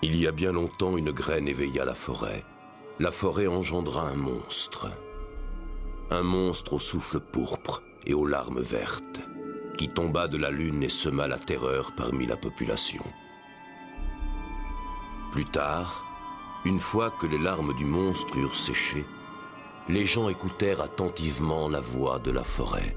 Il y a bien longtemps, une graine éveilla la forêt. La forêt engendra un monstre. Un monstre au souffle pourpre et aux larmes vertes, qui tomba de la lune et sema la terreur parmi la population. Plus tard, une fois que les larmes du monstre eurent séché, les gens écoutèrent attentivement la voix de la forêt.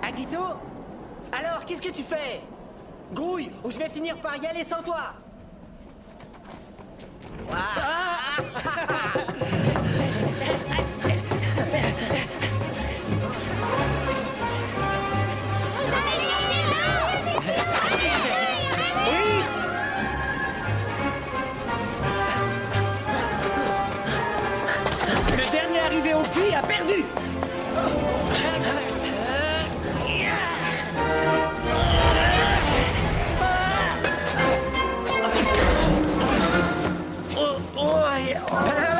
Agito? Alors, qu'est-ce que tu fais? Grouille, ou je vais finir par y aller sans toi! Le dernier arrivé au puits a perdu! Alors,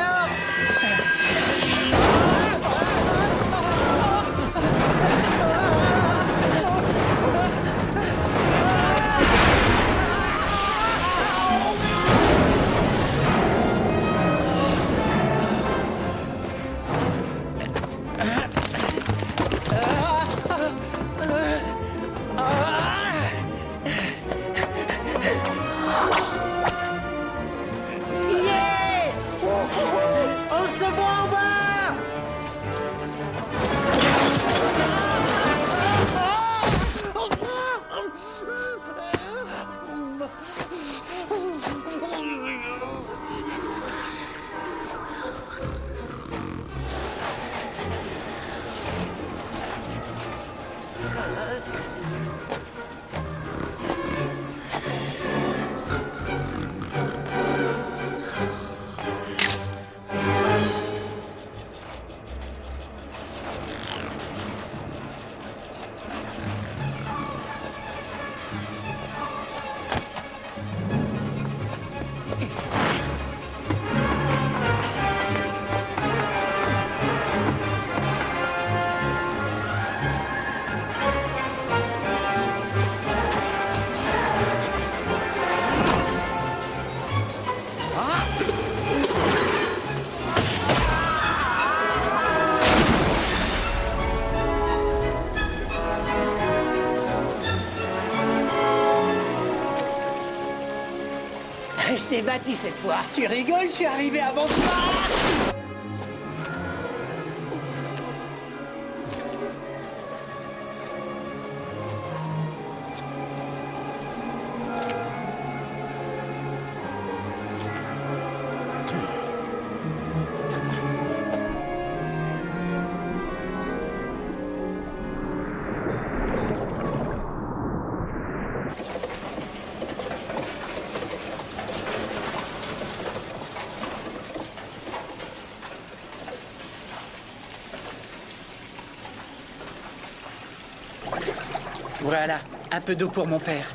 Je t'ai battu cette fois. Tu rigoles, je suis arrivé avant toi. Voilà, un peu d'eau pour mon père.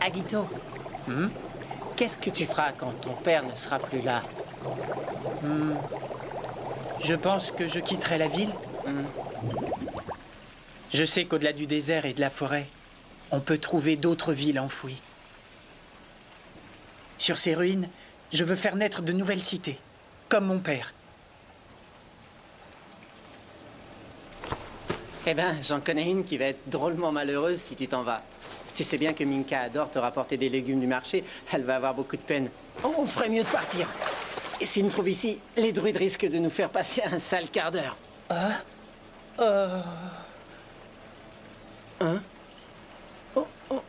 Agito, qu'est-ce que tu feras quand ton père ne sera plus là? Je pense que je quitterai la ville. Je sais qu'au-delà du désert et de la forêt, on peut trouver d'autres villes enfouies. Sur ces ruines, je veux faire naître de nouvelles cités, comme mon père. Eh ben, j'en connais une qui va être drôlement malheureuse si tu t'en vas. Tu sais bien que Minka adore te rapporter des légumes du marché. Elle va avoir beaucoup de peine. On ferait mieux de partir. S'ils nous trouvent ici, les druides risquent de nous faire passer un sale quart d'heure. Hein? Oh, oh.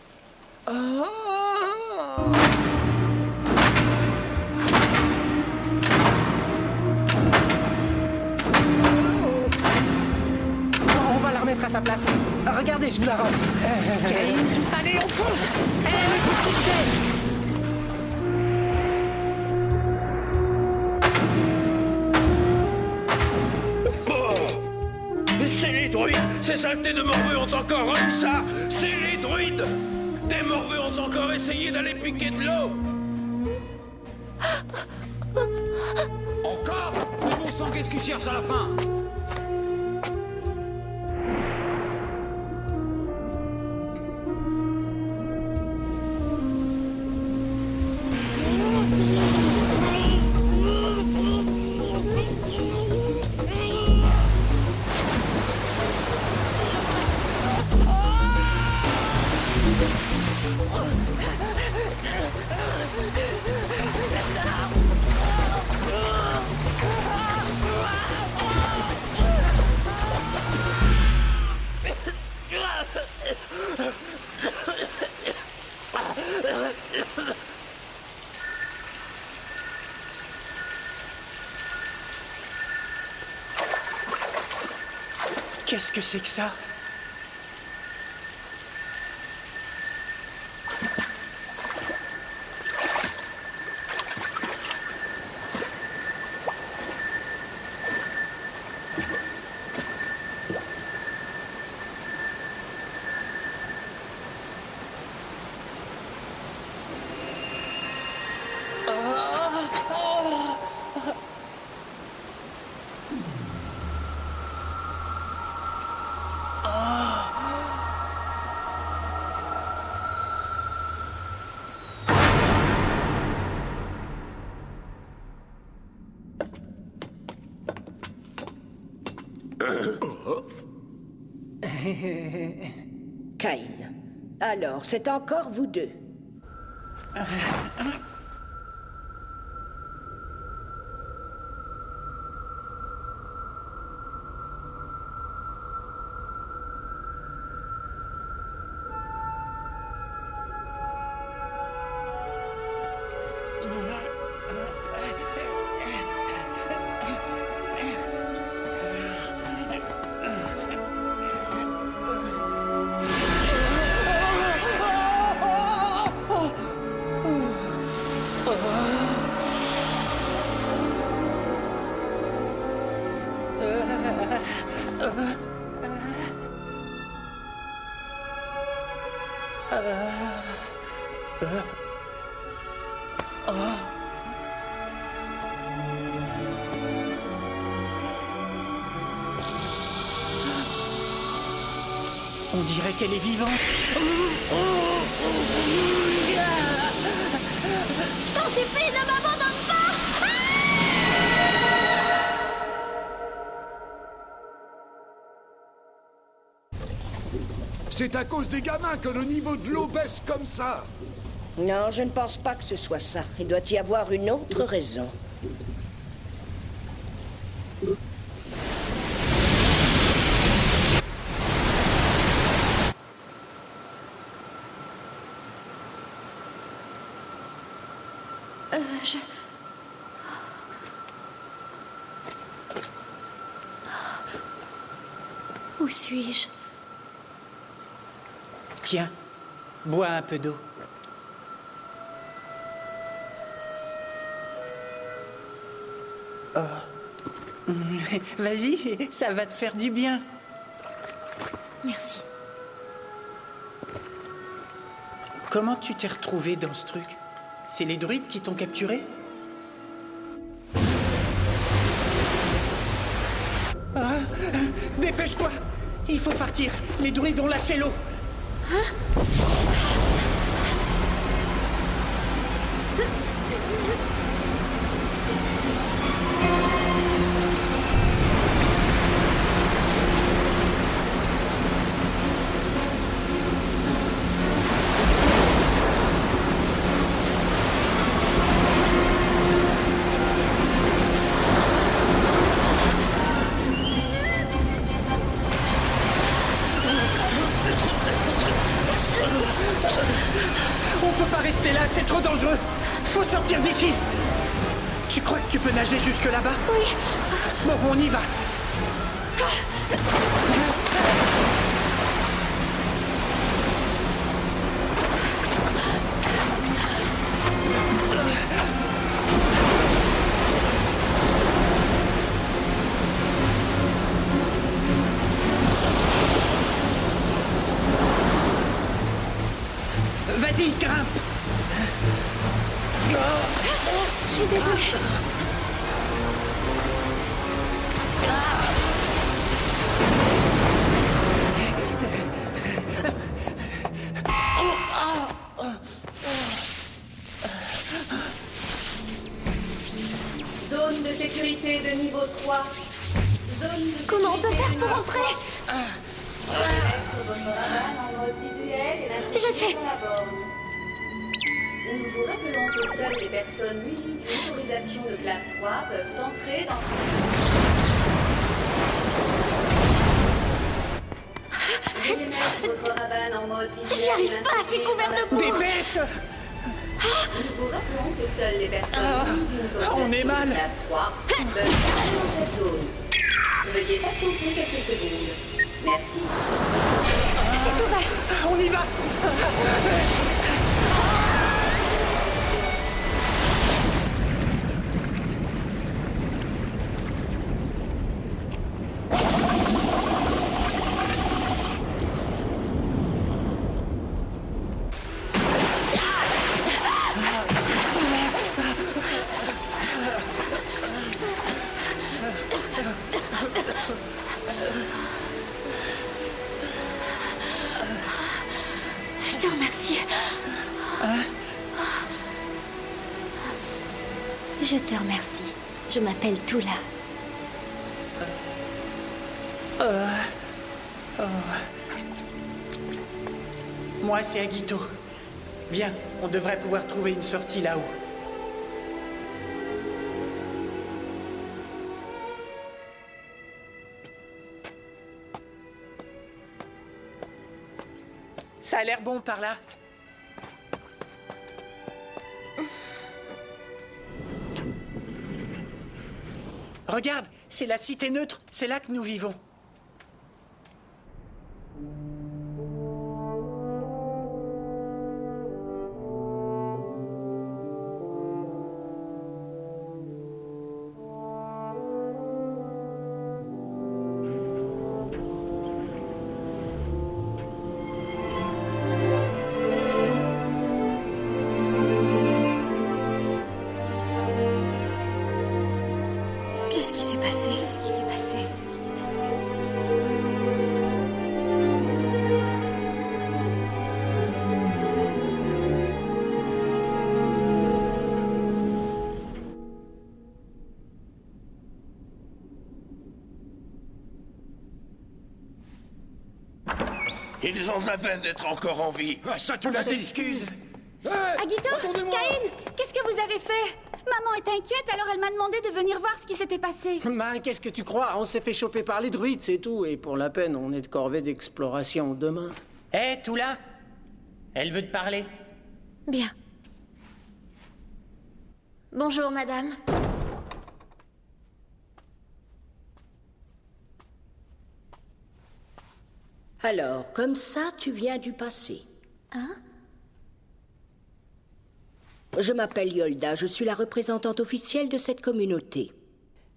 On va la remettre à sa place. Regardez, je vous la rends. Allez, on fonce! Mais qu'est-ce qu'il fait? C'est les druides! Ces saletés de morveux ont encore eu ça! C'est les druides! Des morveux ont encore essayé d'aller piquer de l'eau! Encore? Mais bon sang, qu'est-ce qu'ils cherchent à la fin? Qu'est-ce que c'est que ça? Cain. Alors, c'est encore vous deux. On dirait qu'elle est vivante. Je t'en supplie, ne m'abandonne pas! C'est à cause des gamins que le niveau de l'eau baisse comme ça. Non, je ne pense pas que ce soit ça. Il doit y avoir une autre raison. Je... Où suis-je? Tiens, bois un peu d'eau. Oh. Vas-y, ça va te faire du bien. Merci. Comment tu t'es retrouvé dans ce truc? C'est les druides qui t'ont capturé? Ah, dépêche-toi! Il faut partir! Les druides ont lâché l'eau! On peut pas rester là, c'est trop dangereux! Faut sortir d'ici! Tu crois que tu peux nager jusque là-bas? Oui. Bon, on y va! Vas-y, grimpe! Je suis désolée. Zone de sécurité de niveau 3. Zone de Comment on peut sécurité faire pour niveau entrer? 3. Remettre votre radar en mode visuel et l'introduire Je sais. dans la borne. Nous vous rappelons que seules les personnes munies d'une autorisation de classe 3 peuvent entrer dans cette... Veuillez mettre votre radar en mode visuel. J'y arrive pas, c'est couvert de boue. Dépêche! Nous vous rappelons que seules les personnes munies d'une autorisation on est mal. de classe 3 peuvent entrer dans cette zone. Veuillez patienter quelques secondes. Merci. C'est ouvert. On y va! Je te remercie. Je te remercie. Je m'appelle Tula. Moi, c'est Agito. Viens, on devrait pouvoir trouver une sortie là-haut. Ça a l'air bon par là. Regarde, c'est la cité neutre, c'est là que nous vivons. Qu'est-ce qui s'est passé? Qu'est-ce qui s'est passé? Qu'est-ce qui s'est passé? Ils ont de la peine d'être encore en vie. Ah, ça, tu l'as dit. Excuse. Agito, Caïn, qu'est-ce que vous avez fait? Maman est inquiète, alors elle m'a demandé de venir voir ce qui s'était passé. Ben, qu'est-ce que tu crois? On s'est fait choper par les druides, c'est tout. Et pour la peine, on est de corvée d'exploration demain. Hé, Toula, elle veut te parler. Bien. Bonjour, madame. Alors, comme ça, tu viens du passé. Hein? Je m'appelle Yolda, je suis la représentante officielle de cette communauté.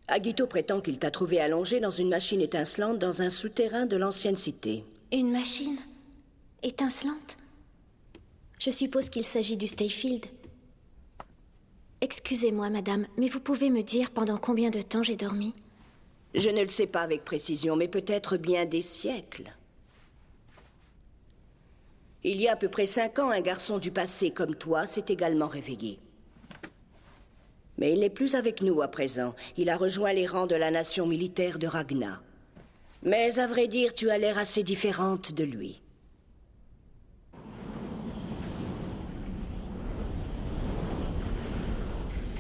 Agito prétend qu'il t'a trouvé allongé dans une machine étincelante dans un souterrain de l'ancienne cité. Une machine étincelante? Je suppose qu'il s'agit du Stayfield. Excusez-moi, madame, mais vous pouvez me dire pendant combien de temps j'ai dormi? Je ne le sais pas avec précision, mais peut-être bien des siècles. Il y a à peu près 5 ans, un garçon du passé comme toi s'est également réveillé. Mais il n'est plus avec nous à présent. Il a rejoint les rangs de la nation militaire de Ragna. Mais à vrai dire, tu as l'air assez différente de lui.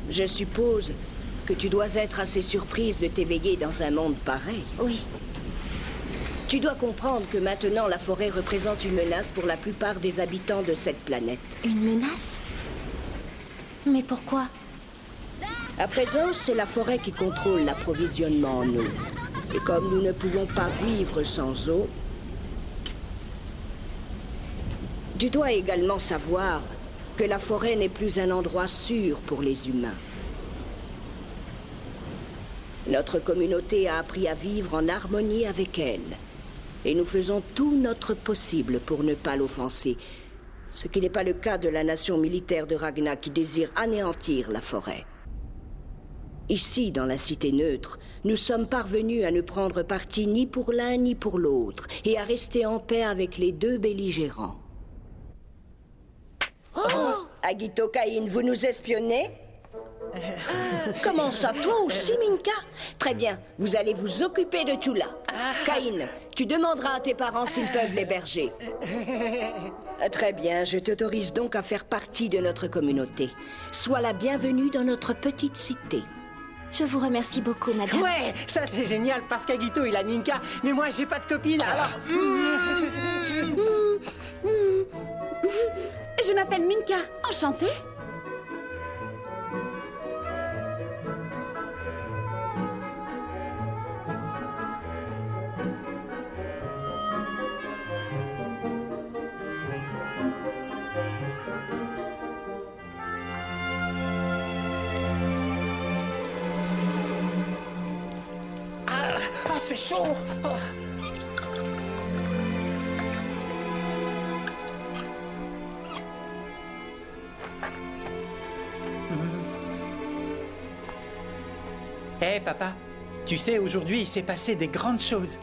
Je suppose que tu dois être assez surprise de t'éveiller dans un monde pareil. Oui. Tu dois comprendre que maintenant la forêt représente une menace pour la plupart des habitants de cette planète. Une menace? Mais pourquoi? À présent, c'est la forêt qui contrôle l'approvisionnement en eau. Et comme nous ne pouvons pas vivre sans eau, tu dois également savoir que la forêt n'est plus un endroit sûr pour les humains. Notre communauté a appris à vivre en harmonie avec elle. Et nous faisons tout notre possible pour ne pas l'offenser. Ce qui n'est pas le cas de la nation militaire de Ragna qui désire anéantir la forêt. Ici, dans la cité neutre, nous sommes parvenus à ne prendre parti ni pour l'un ni pour l'autre et à rester en paix avec les deux belligérants. Oh! Agito, Caïn, vous nous espionnez? Comment ça, toi aussi, Minka? Très bien, vous allez vous occuper de Toula. Caïn, tu demanderas à tes parents s'ils peuvent l'héberger. Très bien, je t'autorise donc à faire partie de notre communauté. Sois la bienvenue dans notre petite cité. Je vous remercie beaucoup, madame. Ouais, ça c'est génial, parce qu'Agito il a Minka, mais moi j'ai pas de copine, alors... Je m'appelle Minka. Enchantée. Ah, c'est chaud. Oh. Hé, papa, tu sais, aujourd'hui, il s'est passé des grandes choses.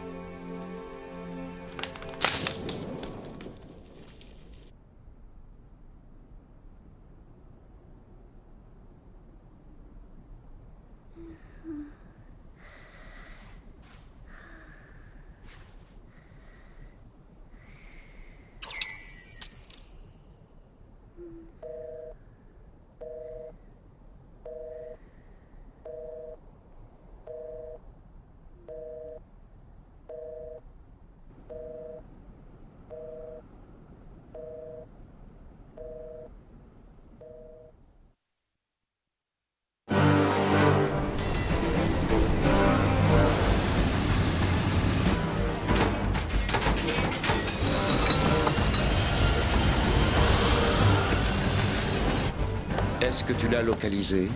Est-ce que tu l'as localisé?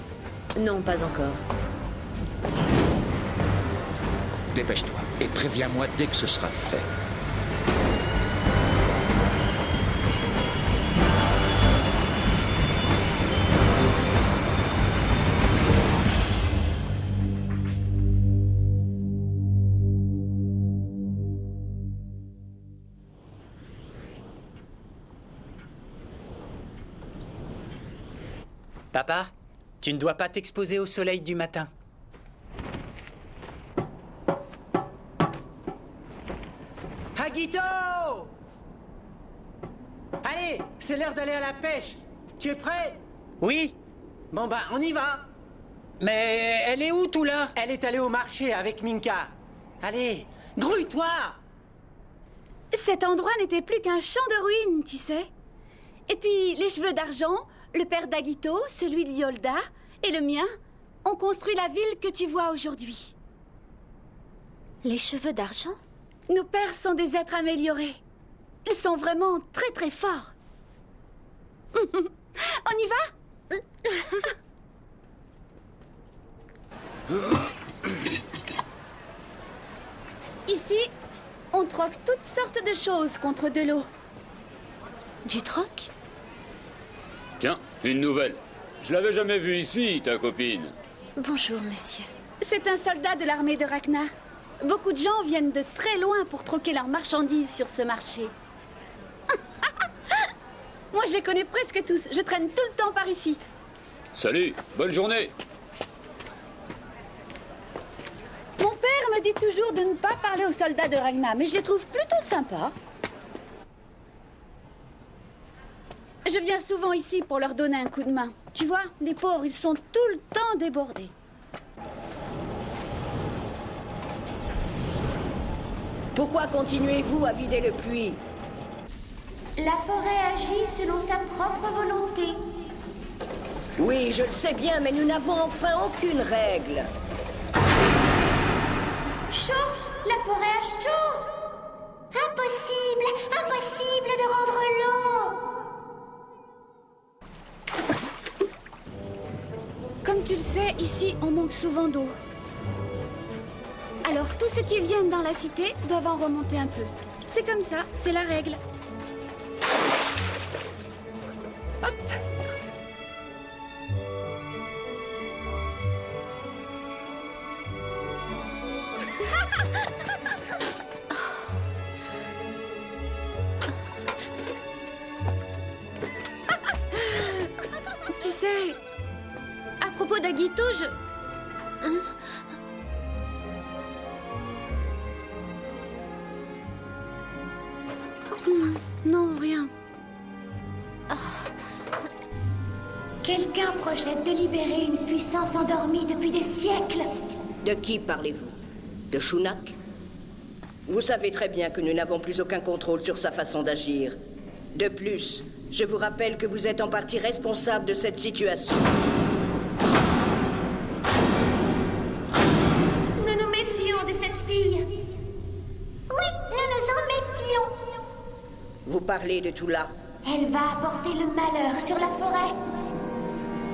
Non, pas encore. Dépêche-toi et préviens-moi dès que ce sera fait. Papa, tu ne dois pas t'exposer au soleil du matin. Agito! Allez, c'est l'heure d'aller à la pêche. tu es prêt? Oui, Bon bah, on y va. mais elle est où, tout là? Elle est allée au marché avec Minka. Allez, grouille-toi. Cet endroit n'était plus qu'un champ de ruines, tu sais. Et puis, les cheveux d'argent, le père d'Agito, celui de Yolda et le mien ont construit la ville que tu vois aujourd'hui. Les cheveux d'argent? Nos pères sont des êtres améliorés. Ils sont vraiment très très forts. On y va? Ici, on troque toutes sortes de choses contre de l'eau. Du troc? Tiens, une nouvelle. Je l'avais jamais vue ici, ta copine. Bonjour, monsieur. C'est un soldat de l'armée de Ragna. Beaucoup de gens viennent de très loin pour troquer leurs marchandises sur ce marché. Moi, je les connais presque tous. Je traîne tout le temps par ici. Salut, bonne journée. Mon père me dit toujours de ne pas parler aux soldats de Ragna, mais je les trouve plutôt sympas. Je viens souvent ici pour leur donner un coup de main. Tu vois, les pauvres, ils sont tout le temps débordés. Pourquoi continuez-vous à vider le puits? La forêt agit selon sa propre volonté. Oui, je le sais bien, mais nous n'avons enfin aucune règle. Chaud! La forêt a chaud! Impossible! Impossible de rendre l'eau! Comme tu le sais, ici, on manque souvent d'eau. Alors, tous ceux qui viennent dans la cité doivent en remonter un peu. C'est comme ça, c'est la règle. Hop! Tu sais, à propos d'Agito, Non, rien. Quelqu'un projette de libérer une puissance endormie depuis des siècles. De qui parlez-vous? De Shunak? Vous savez très bien que nous n'avons plus aucun contrôle sur sa façon d'agir. De plus, je vous rappelle que vous êtes en partie responsable de cette situation. Nous nous méfions de cette fille. Oui, nous nous en méfions. Vous parlez de tout là. Elle va apporter le malheur sur la forêt.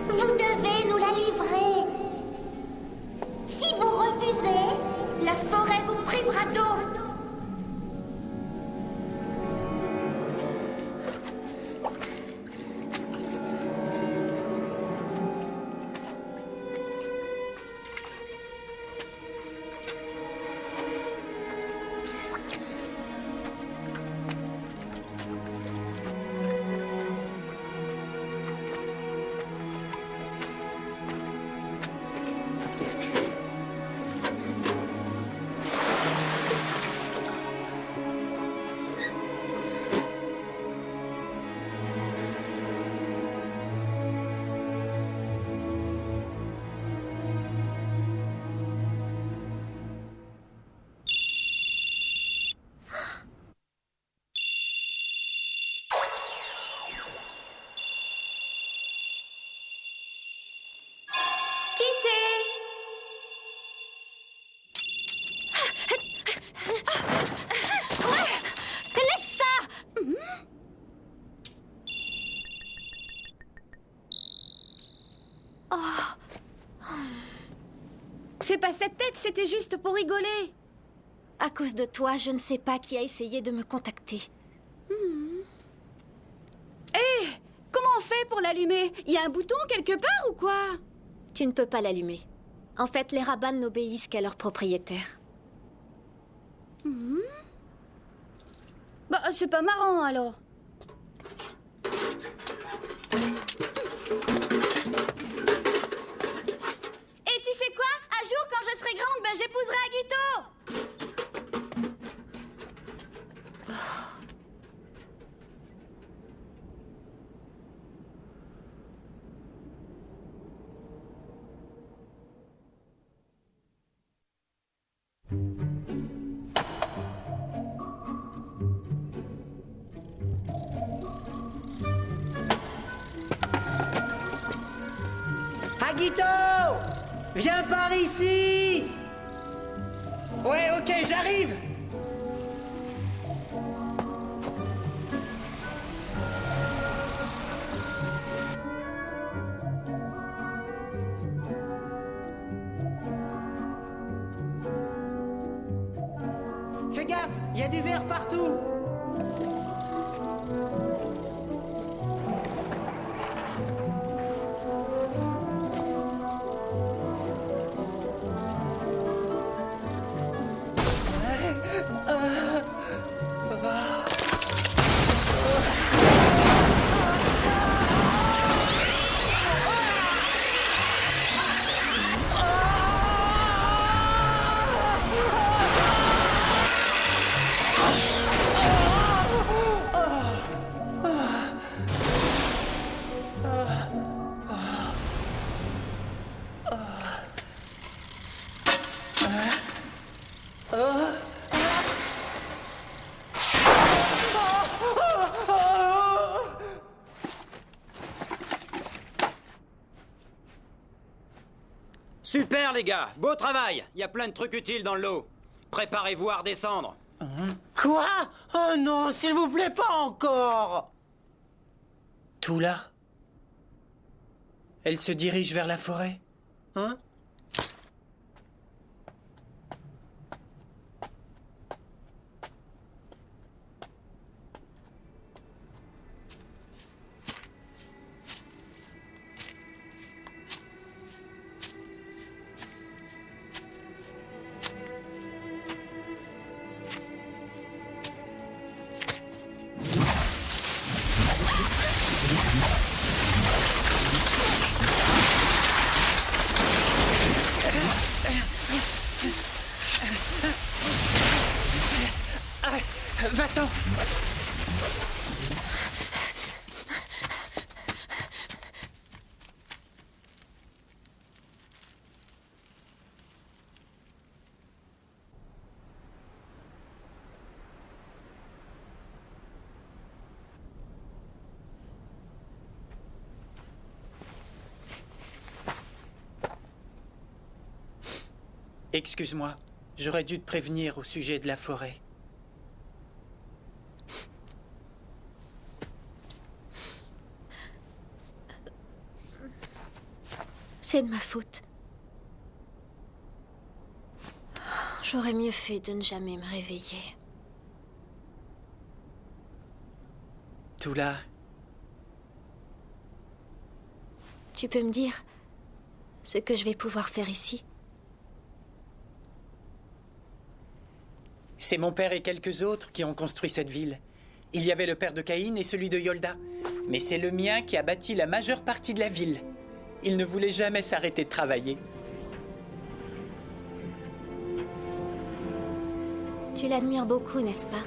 Vous devez nous la livrer. Si vous refusez, la forêt vous privera d'eau. Fais pas cette tête, c'était juste pour rigoler. À cause de toi, je ne sais pas qui a essayé de me contacter. Hé, comment on fait pour l'allumer? Il y a un bouton quelque part ou quoi? Tu ne peux pas l'allumer. En fait, les Raban n'obéissent qu'à leur propriétaire. Bah, c'est pas marrant alors. Et tu sais quoi? Un jour, quand je serai grande, ben j'épouserai Agito. Agito! Viens par ici! Ouais, ok, j'arrive. Fais gaffe, il y a du verre partout! Super les gars, beau travail. Il y a plein de trucs utiles dans le lot. Préparez-vous à redescendre. Quoi? Oh non, s'il vous plaît, pas encore! Toula? Elle se dirige vers la forêt. Hein? Va-t'en! Excuse-moi, j'aurais dû te prévenir au sujet de la forêt. C'est de ma faute. J'aurais mieux fait de ne jamais me réveiller. Toula, Tu peux me dire ce que je vais pouvoir faire ici? c'est mon père et quelques autres qui ont construit cette ville. Il y avait le père de Caïn et celui de Yolda. Mais c'est le mien qui a bâti la majeure partie de la ville. Il ne voulait jamais s'arrêter de travailler. Tu l'admires beaucoup, n'est-ce pas?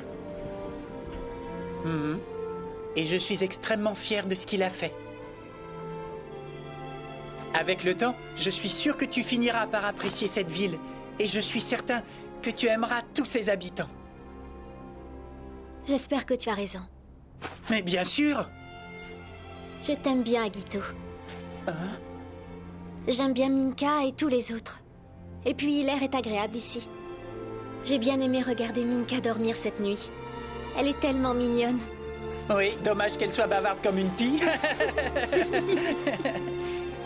Et je suis extrêmement fier de ce qu'il a fait. Avec le temps, je suis sûr que tu finiras par apprécier cette ville. Et je suis certain que tu aimeras tous ses habitants. J'espère que tu as raison. Mais bien sûr! Je t'aime bien, Agito. Hein? J'aime bien Minka et tous les autres. Et puis l'air est agréable ici. J'ai bien aimé regarder Minka dormir cette nuit. Elle est tellement mignonne. Oui, dommage qu'elle soit bavarde comme une pie.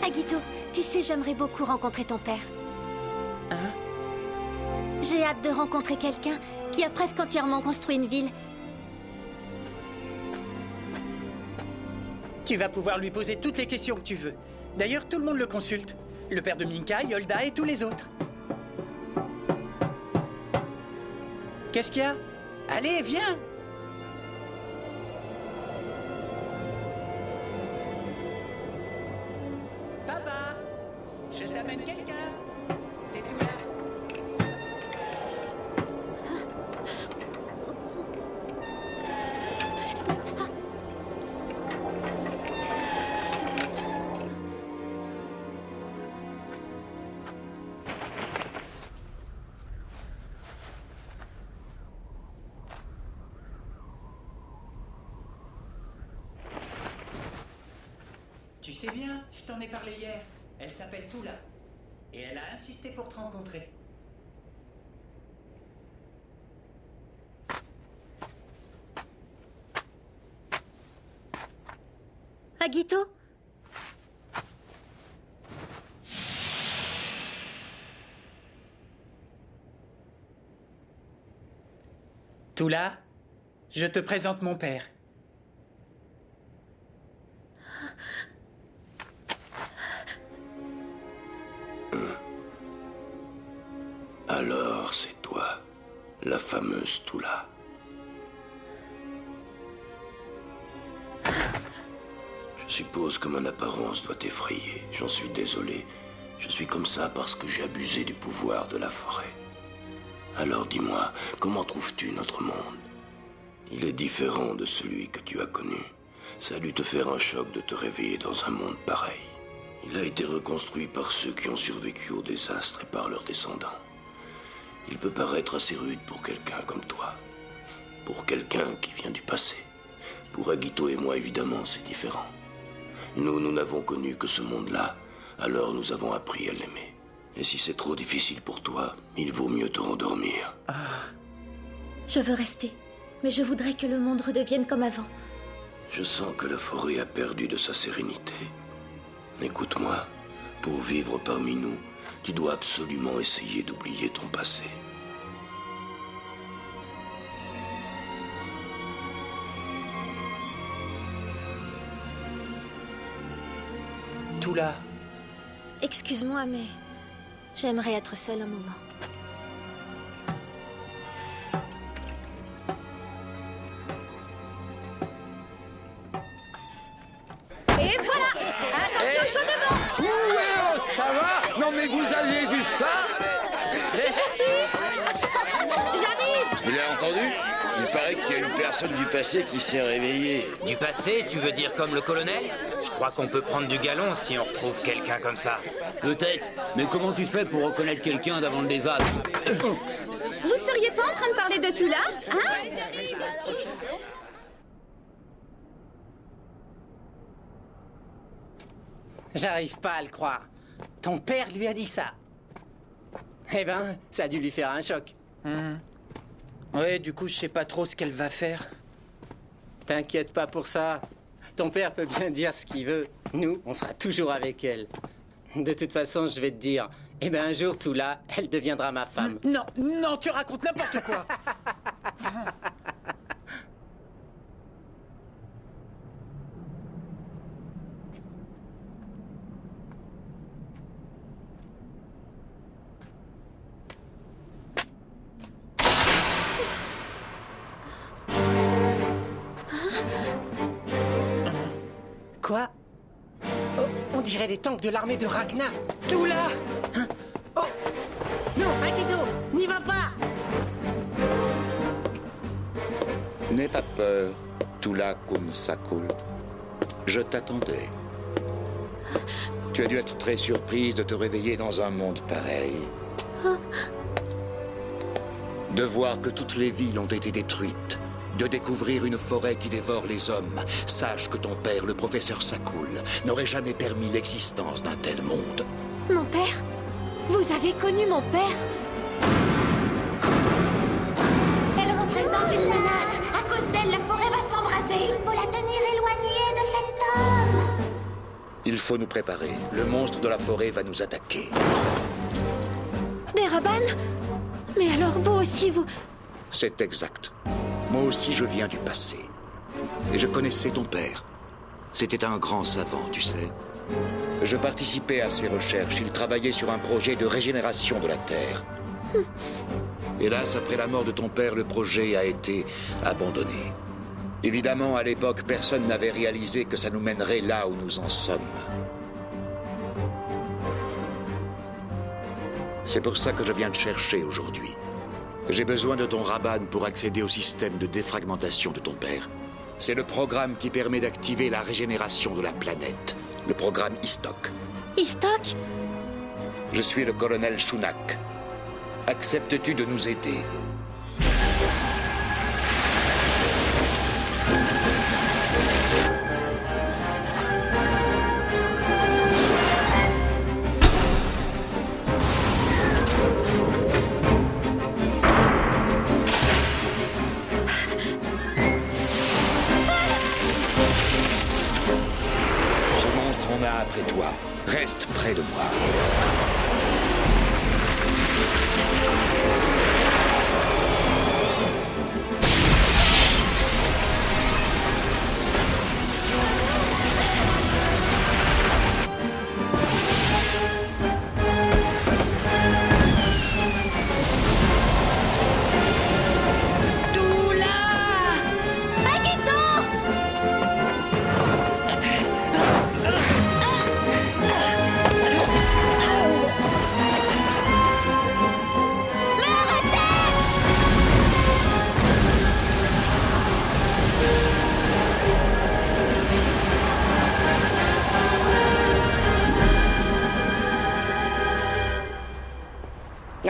Agito, tu sais, j'aimerais beaucoup rencontrer ton père. Hein? J'ai hâte de rencontrer quelqu'un qui a presque entièrement construit une ville. Tu vas pouvoir lui poser toutes les questions que tu veux. D'ailleurs, tout le monde le consulte. Le père de Minka, Yolda et tous les autres. Qu'est-ce qu'il y a? Allez, viens! Papa, je t'amène quelqu'un. C'est tout là. Tu sais bien, je t'en ai parlé hier. Elle s'appelle Tula. Et elle a insisté pour te rencontrer. Agito? Tula, je te présente mon père. Alors, c'est toi, la fameuse Tula. Je suppose que mon apparence doit t'effrayer. J'en suis désolé. Je suis comme ça parce que j'ai abusé du pouvoir de la forêt. Alors dis-moi, comment trouves-tu notre monde? Il est différent de celui que tu as connu. Ça a dû te faire un choc de te réveiller dans un monde pareil. Il a été reconstruit par ceux qui ont survécu au désastre et par leurs descendants. Il peut paraître assez rude pour quelqu'un comme toi. Pour quelqu'un qui vient du passé. Pour Agito et moi, évidemment, c'est différent. Nous n'avons connu que ce monde-là, alors nous avons appris à l'aimer. Et si c'est trop difficile pour toi, il vaut mieux te rendormir. Je veux rester, mais je voudrais que le monde redevienne comme avant. Je sens que la forêt a perdu de sa sérénité. Écoute-moi, pour vivre parmi nous, tu dois absolument essayer d'oublier ton passé. Tula. Excuse-moi, mais j'aimerais être seule un moment. Et voilà! Attention, chaud devant! Oh, ça va? Non mais vous aviez vu ça? C'est pour qui? J'arrive! Vous l'avez entendu? Il paraît qu'il y a une personne du passé qui s'est réveillée. Du passé, tu veux dire comme le colonel? Je crois qu'on peut prendre du galon si on retrouve quelqu'un comme ça. Peut-être, mais comment tu fais pour reconnaître quelqu'un d'avant le désastre? Vous seriez pas en train de parler de Tula, hein? J'arrive pas à le croire. Ton père lui a dit ça. Eh ben, ça a dû lui faire un choc. Ouais, du coup, je sais pas trop ce qu'elle va faire. T'inquiète pas pour ça. Ton père peut bien dire ce qu'il veut. Nous, on sera toujours avec elle. De toute façon, je vais te dire, eh ben un jour, Tula, elle deviendra ma femme. Non, non, tu racontes n'importe quoi. Quoi? Oh, on dirait des tanks de l'armée de Ragna. Tula! Hein? Oh! Non, Agito, n'y va pas! N'aie pas peur, Tula Kumsakul. Je t'attendais. Tu as dû être très surprise de te réveiller dans un monde pareil. De voir que toutes les villes ont été détruites. De découvrir une forêt qui dévore les hommes. Sache que ton père, le professeur Sakul, n'aurait jamais permis l'existence d'un tel monde. Mon père? Vous avez connu mon père? Elle représente une menace. À cause d'elle, la forêt va s'embraser. Il faut la tenir éloignée de cet homme. Il faut nous préparer. Le monstre de la forêt va nous attaquer. Des Raban? Mais alors vous aussi, vous... C'est exact. Moi aussi, je viens du passé. Et je connaissais ton père. C'était un grand savant, tu sais. Je participais à ses recherches. Il travaillait sur un projet de régénération de la Terre. Hélas, après la mort de ton père, le projet a été abandonné. Évidemment, à l'époque, personne n'avait réalisé que ça nous mènerait là où nous en sommes. C'est pour ça que je viens te chercher aujourd'hui. J'ai besoin de ton Raban pour accéder au système de défragmentation de ton père. C'est le programme qui permet d'activer la régénération de la planète. Le programme Istok. Istok? Je suis le colonel Shunak. Acceptes-tu de nous aider? Reste près de moi.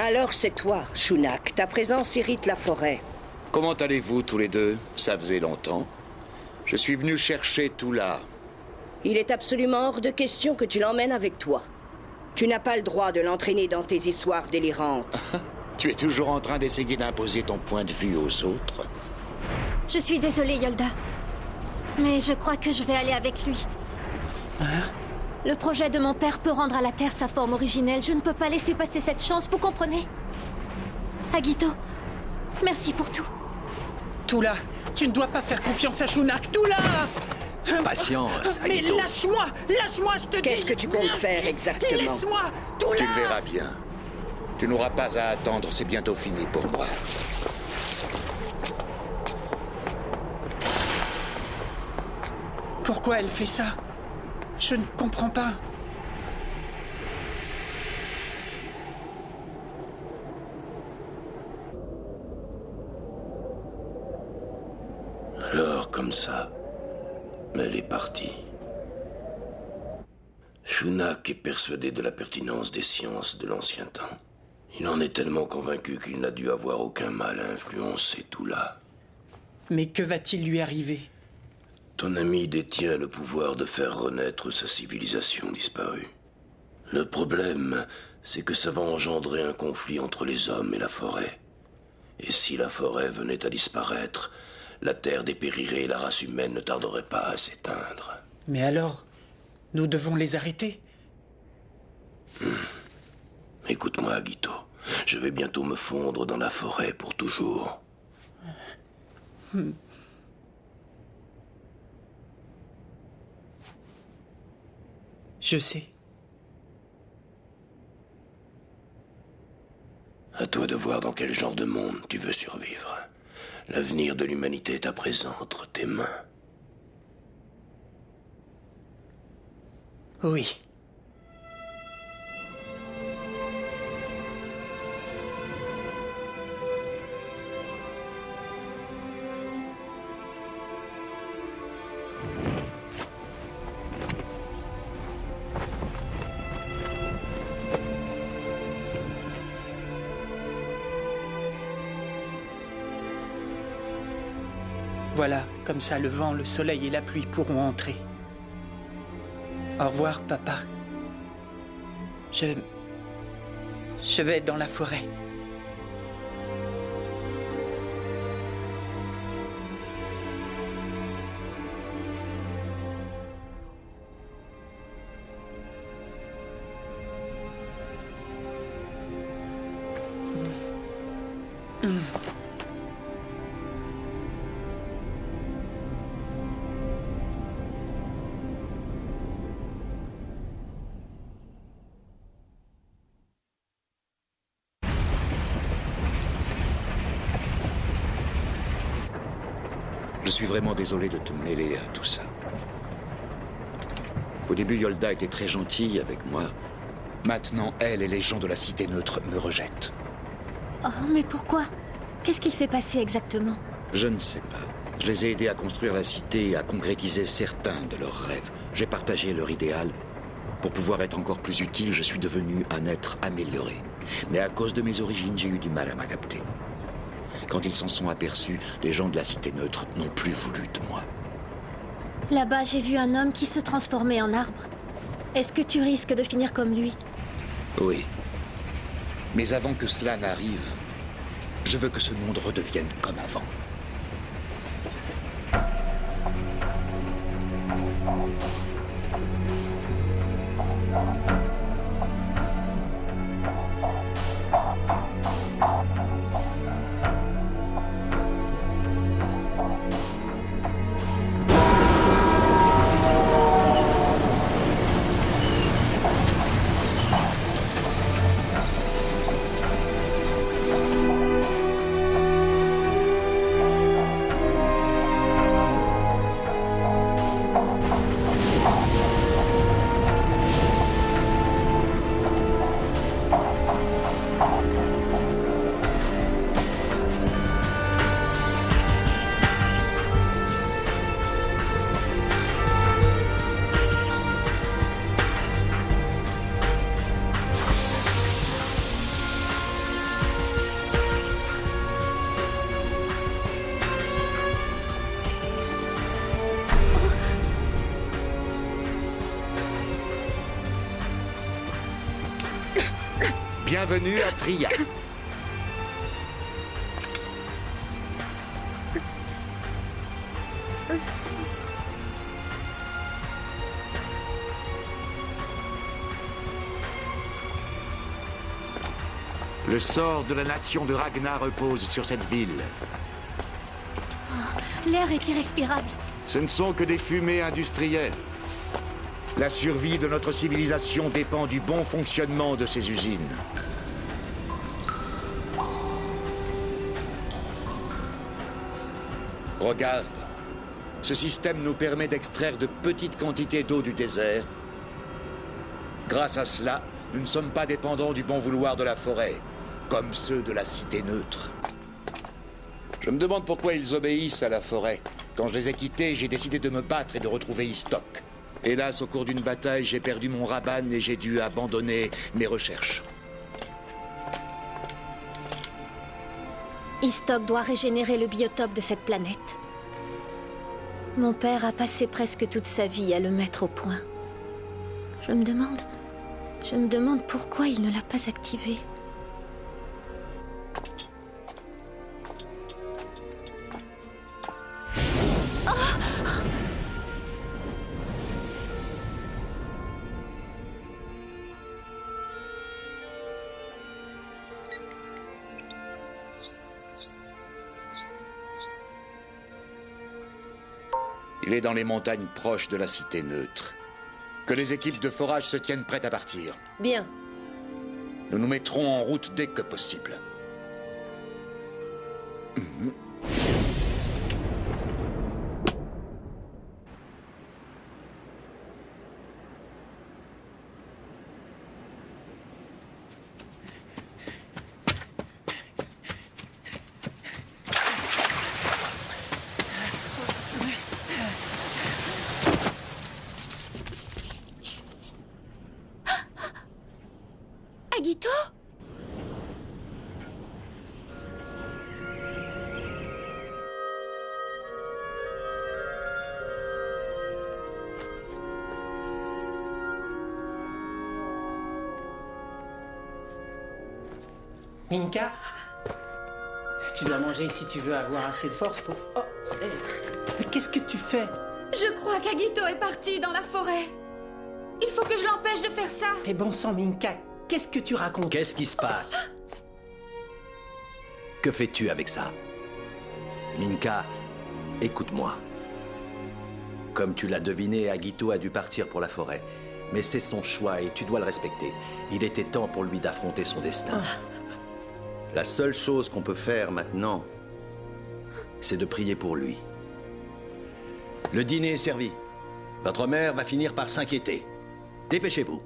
Alors c'est toi, Shunak. Ta présence irrite la forêt. Comment allez-vous tous les deux? Ça faisait longtemps. Je suis venu chercher Tula. Il est absolument hors de question que tu l'emmènes avec toi. Tu n'as pas le droit de l'entraîner dans tes histoires délirantes. Tu es toujours en train d'essayer d'imposer ton point de vue aux autres. Je suis désolée, Yolda. Mais je crois que je vais aller avec lui. Le projet de mon père peut rendre à la Terre sa forme originelle. Je ne peux pas laisser passer cette chance, vous comprenez? Agito, merci pour tout. Tula, tu ne dois pas faire confiance à Shunak. Tula! Patience, Mais Agito. lâche-moi! Lâche-moi, je te dis! Qu'est-ce que tu comptes faire exactement? Laisse-moi! Tula! Tu le verras bien. Tu n'auras pas à attendre, c'est bientôt fini pour moi. Pourquoi elle fait ça? Je ne comprends pas. Alors, comme ça, elle est partie. Shunak est persuadé de la pertinence des sciences de l'ancien temps. Il en est tellement convaincu qu'il n'a dû avoir aucun mal à influencer Tula. Mais que va-t-il lui arriver? Ton ami détient le pouvoir de faire renaître sa civilisation disparue. Le problème, c'est que ça va engendrer un conflit entre les hommes et la forêt. Et si la forêt venait à disparaître, la Terre dépérirait et la race humaine ne tarderait pas à s'éteindre. Mais alors, nous devons les arrêter. Écoute-moi, Agito. Je vais bientôt me fondre dans la forêt pour toujours. Je sais. À toi de voir dans quel genre de monde tu veux survivre. L'avenir de l'humanité est à présent entre tes mains. Oui. Voilà, comme ça le vent, le soleil et la pluie pourront entrer. Au revoir, papa. Je vais dans la forêt. Je suis vraiment désolé de te mêler à tout ça. Au début, Yolda était très gentille avec moi. Maintenant, elle et les gens de la Cité Neutre me rejettent. Oh, mais pourquoi? Qu'est-ce qu'il s'est passé exactement? Je ne sais pas. Je les ai aidés à construire la cité et à concrétiser certains de leurs rêves. J'ai partagé leur idéal. Pour pouvoir être encore plus utile, je suis devenu un être amélioré. Mais à cause de mes origines, j'ai eu du mal à m'adapter. Quand ils s'en sont aperçus, les gens de la Cité Neutre n'ont plus voulu de moi. Là-bas, j'ai vu un homme qui se transformait en arbre. Est-ce que tu risques de finir comme lui? Oui. Mais avant que cela n'arrive, je veux que ce monde redevienne comme avant. Bienvenue à Tria. Le sort de la nation de Ragnar repose sur cette ville. L'air est irrespirable. Ce ne sont que des fumées industrielles. La survie de notre civilisation dépend du bon fonctionnement de ces usines. Regarde. Ce système nous permet d'extraire de petites quantités d'eau du désert. Grâce à cela, nous ne sommes pas dépendants du bon vouloir de la forêt, comme ceux de la cité neutre. Je me demande pourquoi ils obéissent à la forêt. Quand je les ai quittés, j'ai décidé de me battre et de retrouver Istok. Hélas, au cours d'une bataille, j'ai perdu mon Raban et j'ai dû abandonner mes recherches. Istok doit régénérer le biotope de cette planète. Mon père a passé presque toute sa vie à le mettre au point. Je me demande pourquoi il ne l'a pas activé. Il est dans les montagnes proches de la cité neutre. Que les équipes de forage se tiennent prêtes à partir. Bien. Nous nous mettrons en route dès que possible. Agito? Minka, tu dois manger si tu veux avoir assez de force pour... Oh, mais qu'est-ce que tu fais? Je crois qu'Agito est parti dans la forêt. Il faut que je l'empêche de faire ça. Mais bon sang, Minka, qu'est-ce que tu racontes? Qu'est-ce qui se passe? Que fais-tu avec ça? Minka, écoute-moi. Comme tu l'as deviné, Agito a dû partir pour la forêt. Mais c'est son choix et tu dois le respecter. Il était temps pour lui d'affronter son destin. La seule chose qu'on peut faire maintenant, c'est de prier pour lui. Le dîner est servi. Votre mère va finir par s'inquiéter. Dépêchez-vous.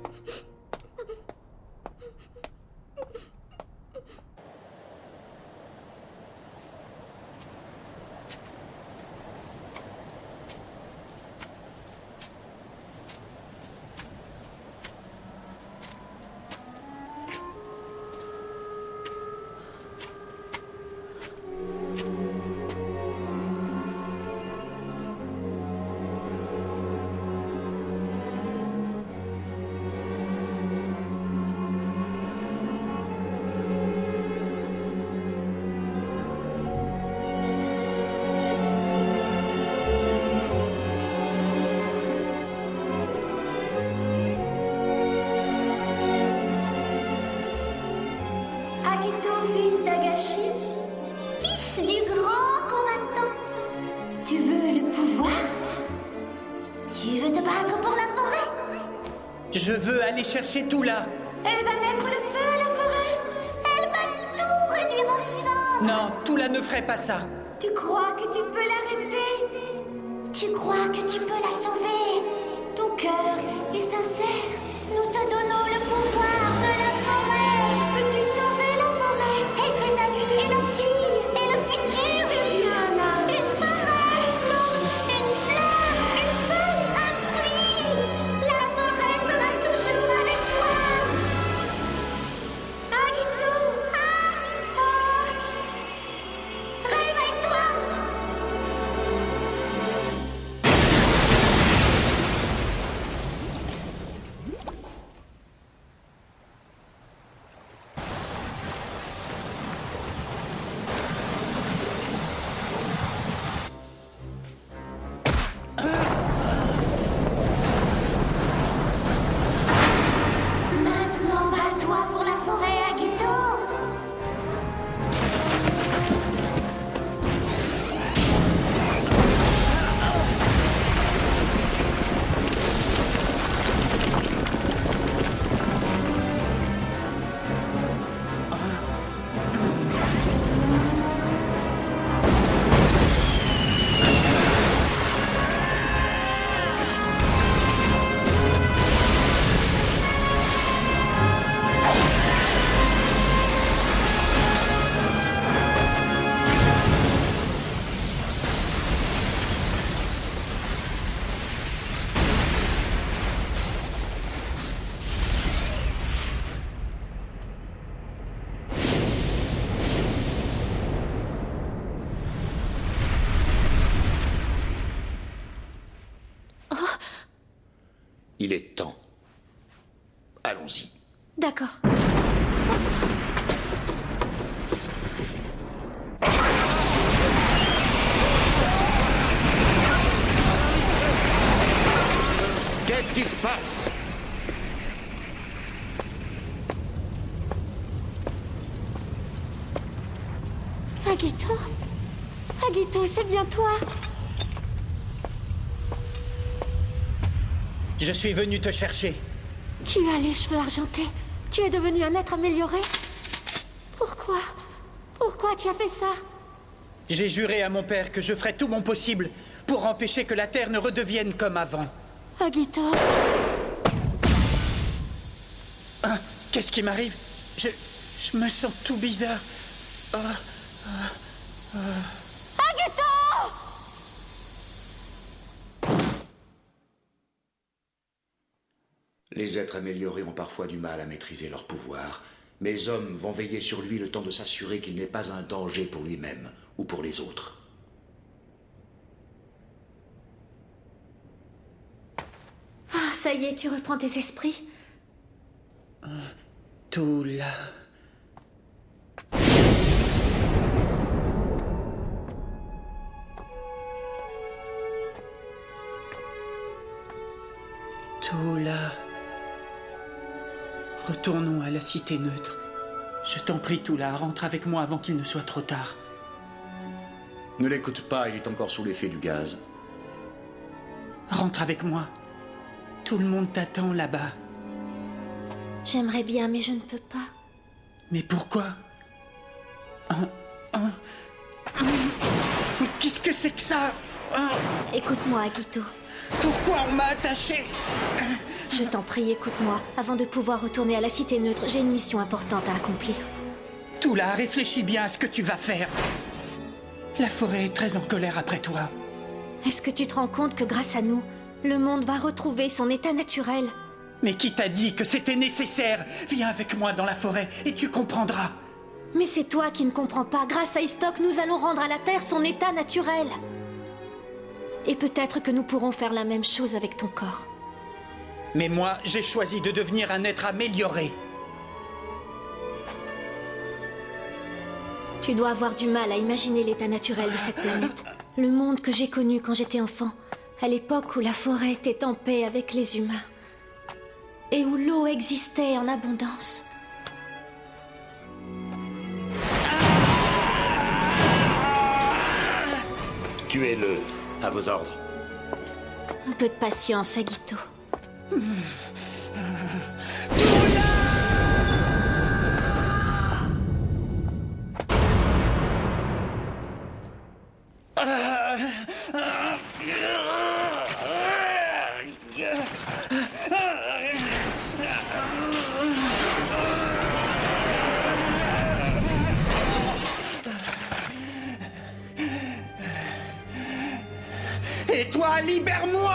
fils du grand combattant. Tu veux le pouvoir? Tu veux te battre pour la forêt? Je veux aller chercher Toula. Elle va mettre le feu à la forêt. Elle va tout réduire ensemble. Non, Toula ne ferait pas ça. Tu crois que tu peux l'arrêter? Tu crois que tu peux la sauver? Ton cœur est sincère. Nous te donnons le pouvoir de la forêt. Peux-tu sauver la forêt? Et tes amis et la fille et le futur? Tu deviens un arbre. Une forêt, une plante, une fleur, une feuille, un fruit. La forêt sera toujours avec toi. Agito, réveille-toi. Maintenant, bats-toi pour la forêt, Agito. Il est temps. Allons-y. D'accord. Qu'est-ce qui se passe? Agito? Agito, c'est bien toi? Je suis venu te chercher. Tu as les cheveux argentés. Tu es devenu un être amélioré. Pourquoi? Pourquoi tu as fait ça? J'ai juré à mon père que je ferais tout mon possible pour empêcher que la Terre ne redevienne comme avant. Agito? Ah, qu'est-ce qui m'arrive? Je me sens tout bizarre. Agito! Les êtres améliorés ont parfois du mal à maîtriser leur pouvoir. Mes hommes vont veiller sur lui le temps de s'assurer qu'il n'est pas un danger pour lui-même ou pour les autres. Ah, ça y est, tu reprends tes esprits? Toula. Toula. Retournons à la cité neutre. Je t'en prie, Toula, rentre avec moi avant qu'il ne soit trop tard. Ne l'écoute pas, il est encore sous l'effet du gaz. Rentre avec moi. Tout le monde t'attend là-bas. J'aimerais bien, mais je ne peux pas. Mais pourquoi? Qu'est-ce que c'est que ça? Écoute-moi, Agito. Pourquoi on m'a attaché? Je t'en prie, écoute-moi. Avant de pouvoir retourner à la cité neutre, j'ai une mission importante à accomplir. Toula, réfléchis bien à ce que tu vas faire. La forêt est très en colère après toi. Est-ce que tu te rends compte que grâce à nous, le monde va retrouver son état naturel? Mais qui t'a dit que c'était nécessaire? Viens avec moi dans la forêt et tu comprendras. Mais c'est toi qui ne comprends pas. Grâce à Istok, nous allons rendre à la Terre son état naturel. Et peut-être que nous pourrons faire la même chose avec ton corps. Mais moi, j'ai choisi de devenir un être amélioré. Tu dois avoir du mal à imaginer l'état naturel de cette planète. Le monde que j'ai connu quand j'étais enfant, à l'époque où la forêt était en paix avec les humains. Et où l'eau existait en abondance. Tuez-le. À vos ordres. Un peu de patience, Agito. Et toi, libère-moi!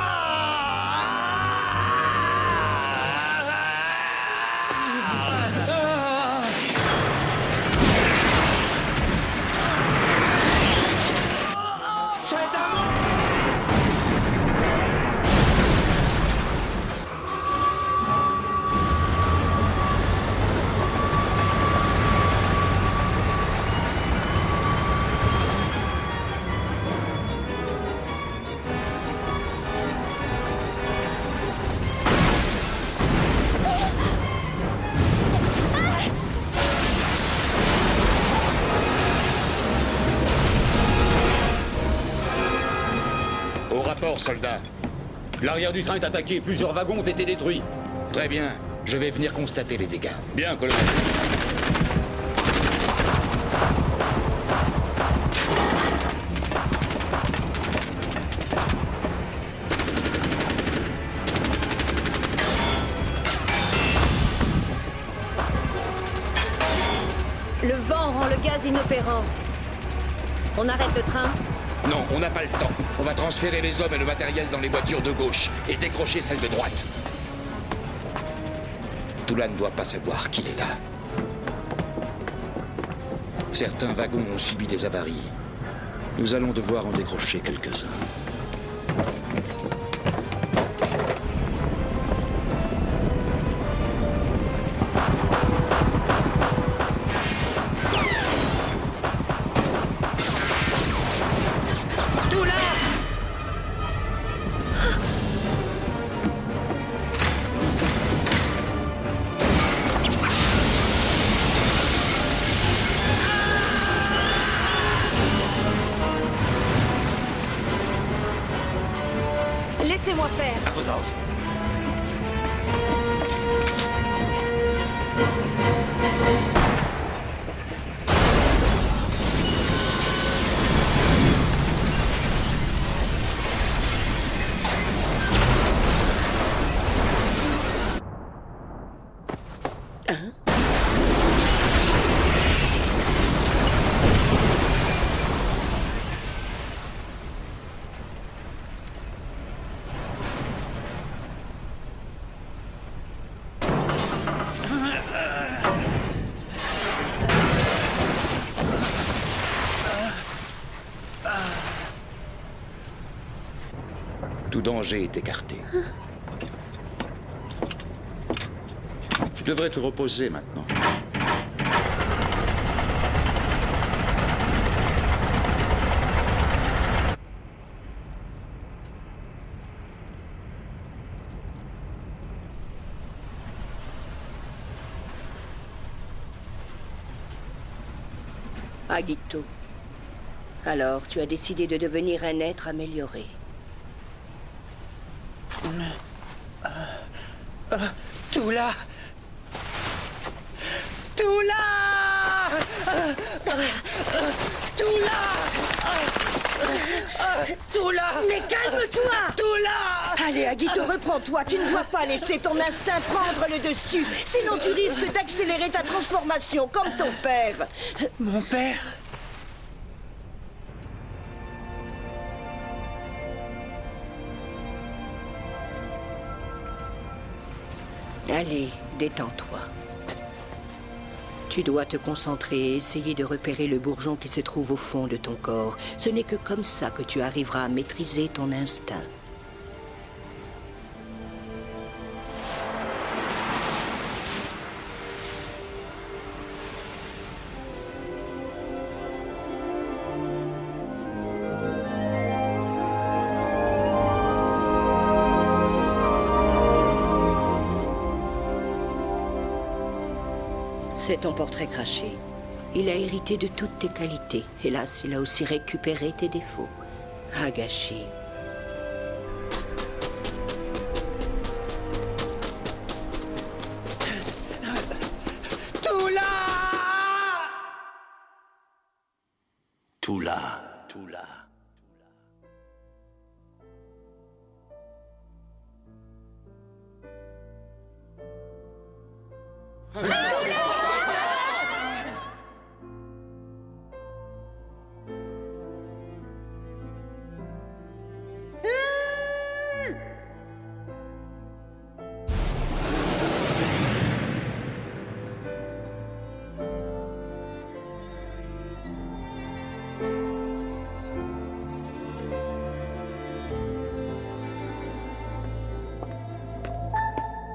Au rapport, soldat. L'arrière du train est attaqué et plusieurs wagons ont été détruits. Très bien. Je vais venir constater les dégâts. Bien, colonel. Le vent rend le gaz inopérant. On arrête le train? Non, on n'a pas le temps. On va transférer les hommes et le matériel dans les voitures de gauche et décrocher celles de droite. Toula ne doit pas savoir qu'il est là. Certains wagons ont subi des avaries. Nous allons devoir en décrocher quelques-uns. Laissez-moi faire. À vos ordres. Tout danger est écarté. Tu devrais te reposer maintenant. Agito. Alors, tu as décidé de devenir un être amélioré. Toula! Toula! Toula! Toula! Mais calme-toi! Toula! Allez, Agito, reprends-toi. Tu ne dois pas laisser ton instinct prendre le dessus. Sinon, tu risques d'accélérer ta transformation, comme ton père. Mon père? Allez, détends-toi. Tu dois te concentrer et essayer de repérer le bourgeon qui se trouve au fond de ton corps. Ce n'est que comme ça que tu arriveras à maîtriser ton instinct. C'est ton portrait craché. Il a hérité de toutes tes qualités. Hélas, il a aussi récupéré tes défauts. Hagashi. Tula.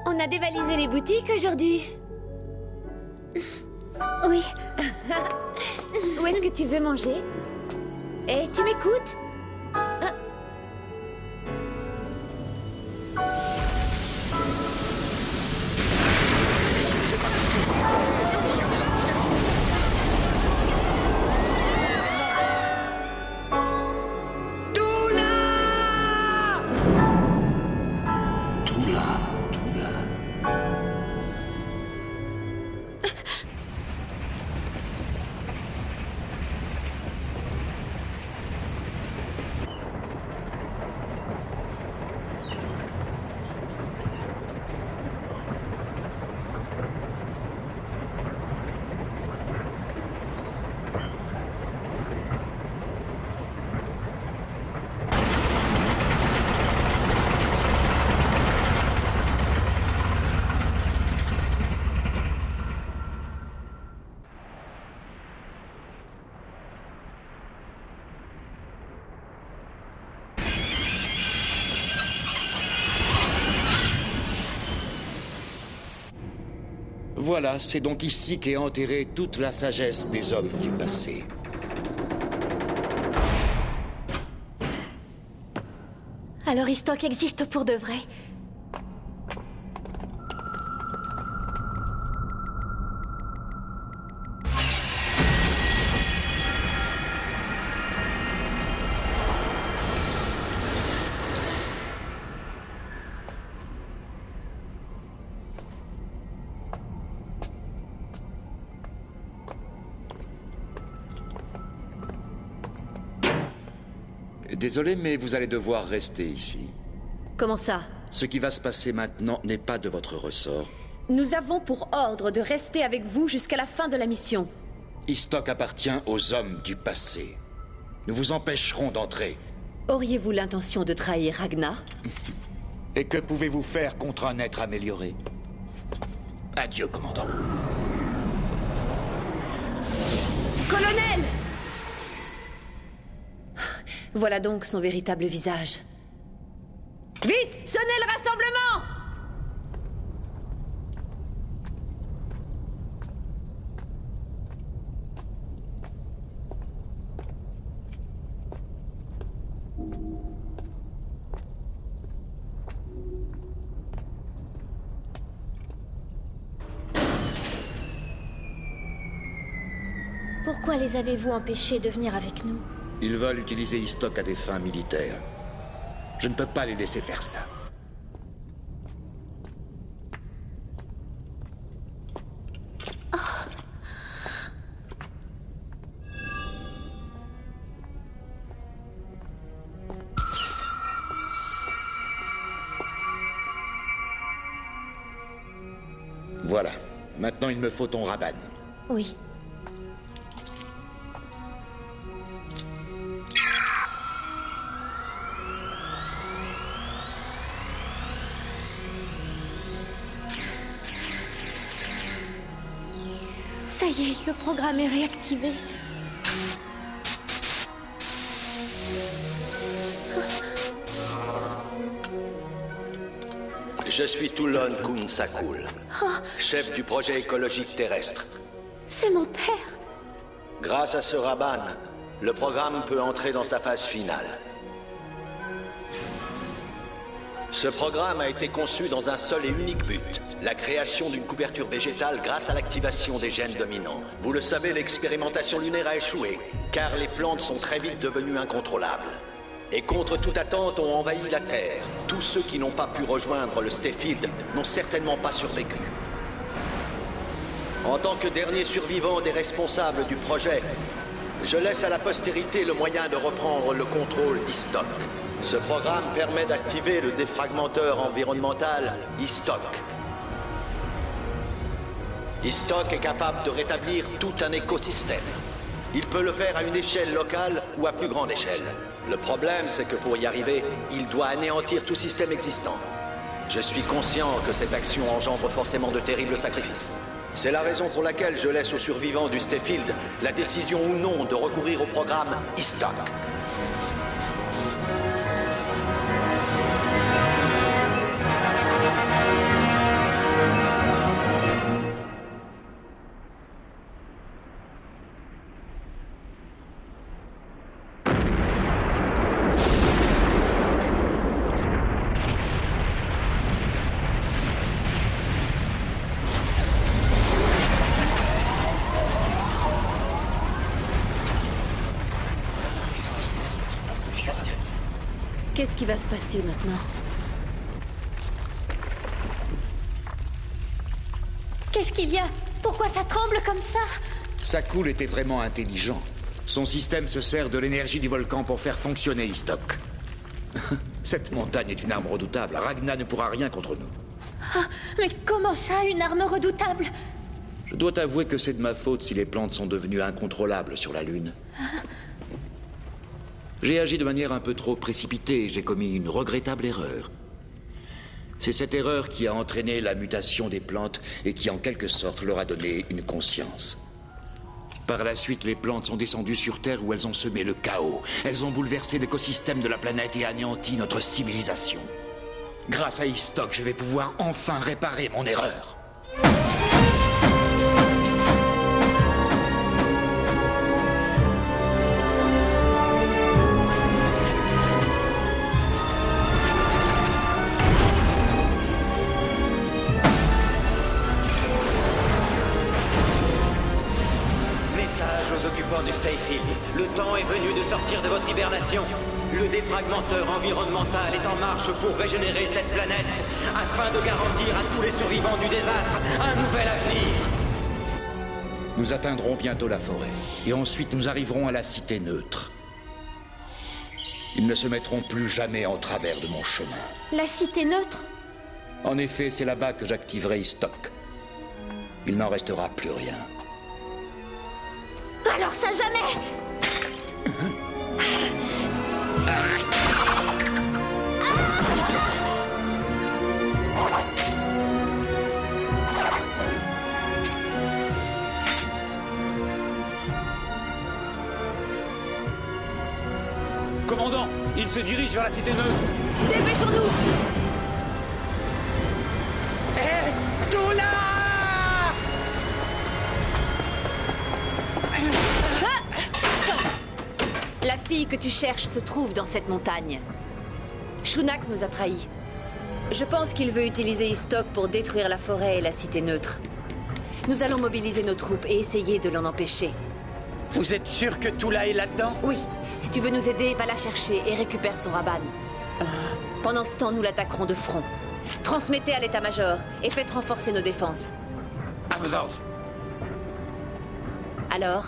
On a dévalisé les boutiques aujourd'hui. Oui. Où est-ce que tu veux manger? Et tu m'écoutes? Voilà, c'est donc ici qu'est enterrée toute la sagesse des hommes du passé. Alors Histok existe pour de vrai. Désolé, mais vous allez devoir rester ici. Comment ça? Ce qui va se passer maintenant n'est pas de votre ressort. Nous avons pour ordre de rester avec vous jusqu'à la fin de la mission. Histok appartient aux hommes du passé. Nous vous empêcherons d'entrer. Auriez-vous l'intention de trahir Ragnar? Et que pouvez-vous faire contre un être amélioré? Adieu, commandant. Colonel! Voilà donc son véritable visage. Vite! Sonnez le rassemblement! Pourquoi les avez-vous empêchés de venir avec nous? Ils veulent utiliser Histok à des fins militaires. Je ne peux pas les laisser faire ça. Voilà. Maintenant, il me faut ton Raban. Oui. Ça y est, le programme est réactivé. Je suis Toulon Kunsakul, chef du projet écologique terrestre. C'est mon père. Grâce à ce Raban, le programme peut entrer dans sa phase finale. Ce programme a été conçu dans un seul et unique but, la création d'une couverture végétale grâce à l'activation des gènes dominants. Vous le savez, l'expérimentation lunaire a échoué, car les plantes sont très vite devenues incontrôlables. et contre toute attente ont envahi la Terre. Tous ceux qui n'ont pas pu rejoindre le Stayfield n'ont certainement pas survécu. En tant que dernier survivant des responsables du projet, je laisse à la postérité le moyen de reprendre le contrôle d'Histok. Ce programme permet d'activer le défragmenteur environnemental Histok. Histok est capable de rétablir tout un écosystème. Il peut le faire à une échelle locale ou à plus grande échelle. Le problème, c'est que pour y arriver, il doit anéantir tout système existant. Je suis conscient que cette action engendre forcément de terribles sacrifices. C'est la raison pour laquelle je laisse aux survivants du Stayfield la décision ou non de recourir au programme Histok. Qu'est-ce qui va se passer maintenant? Qu'est-ce qu'il y a? Pourquoi ça tremble comme ça? Sakul était vraiment intelligent. Son système se sert de l'énergie du volcan pour faire fonctionner Histok. Cette montagne est une arme redoutable. Ragna ne pourra rien contre nous. Ah, mais comment ça, une arme redoutable? Je dois t'avouer que c'est de ma faute si les plantes sont devenues incontrôlables sur la Lune. J'ai agi de manière un peu trop précipitée, j'ai commis une regrettable erreur. C'est cette erreur qui a entraîné la mutation des plantes et qui en quelque sorte leur a donné une conscience. Par la suite, les plantes sont descendues sur Terre où elles ont semé le chaos. Elles ont bouleversé l'écosystème de la planète et anéanti notre civilisation. Grâce à Histok, je vais pouvoir enfin réparer mon erreur. Aux occupants du Stayfield, le temps est venu de sortir de votre hibernation. Le défragmenteur environnemental est en marche pour régénérer cette planète, afin de garantir à tous les survivants du désastre un nouvel avenir. Nous atteindrons bientôt la forêt, et ensuite nous arriverons à la cité neutre. Ils ne se mettront plus jamais en travers de mon chemin. La cité neutre? En effet, c'est là-bas que j'activerai Histok. Il n'en restera plus rien. Alors ça jamais! Commandant, il se dirige vers la cité neutre. Dépêchons-nous! Hé, Toula! La fille que tu cherches se trouve dans cette montagne. Shunak nous a trahis. Je pense qu'il veut utiliser Histok pour détruire la forêt et la cité neutre. Nous allons mobiliser nos troupes et essayer de l'en empêcher. Vous êtes sûr que Toula est là-dedans? Oui. Si tu veux nous aider, va la chercher et récupère son raban. Pendant ce temps, nous l'attaquerons de front. Transmettez à l'état-major et faites renforcer nos défenses. À vos ordres. Alors ?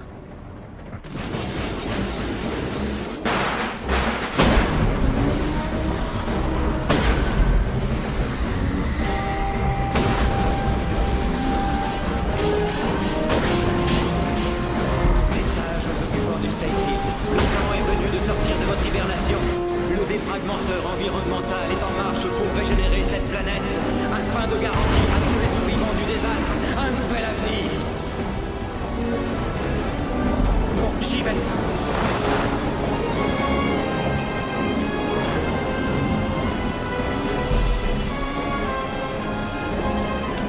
Défragmenteur environnemental est en marche pour régénérer cette planète, afin de garantir à tous les survivants du désastre un nouvel avenir. Bon, j'y vais.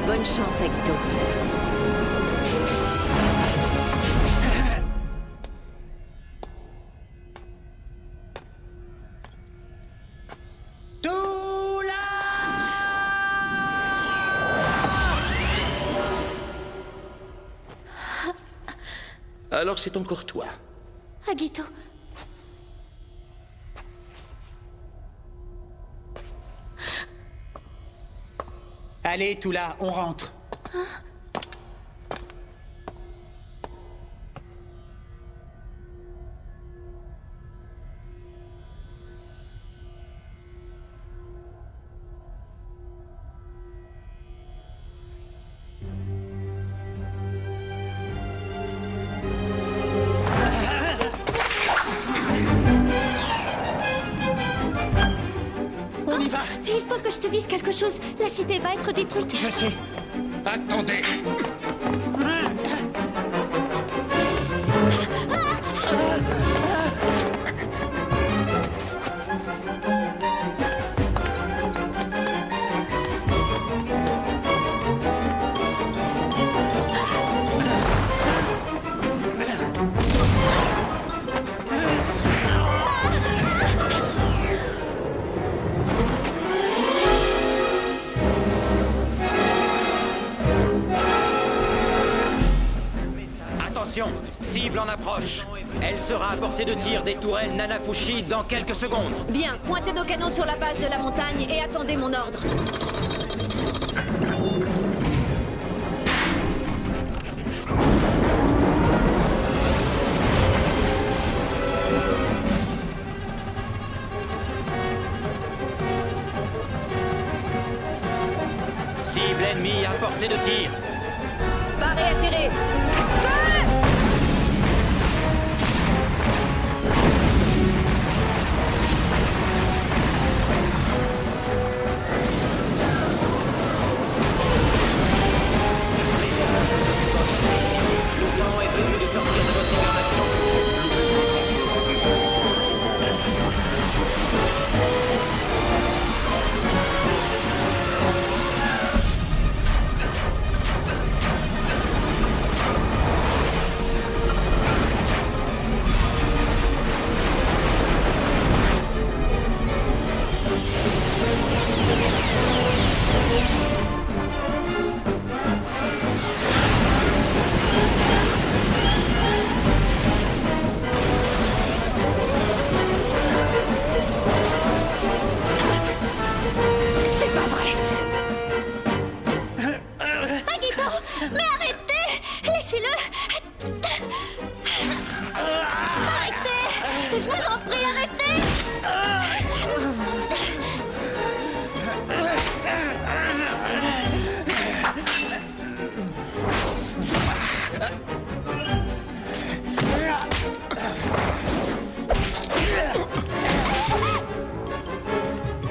Bonne chance, Agito. Alors c'est encore toi. Agito. Allez, Tula, on rentre. On y va. Il faut que je te dise quelque chose. La cité va être détruite. Je sais. Attendez. Cible en approche. Elle sera à portée de tir des tourelles Nanafushi dans quelques secondes. Bien, pointez nos canons sur la base de la montagne et attendez mon ordre. Cible ennemie à portée de tir. Parez à tirer. Feu! Le temps est venu de sortir de votre hibernation.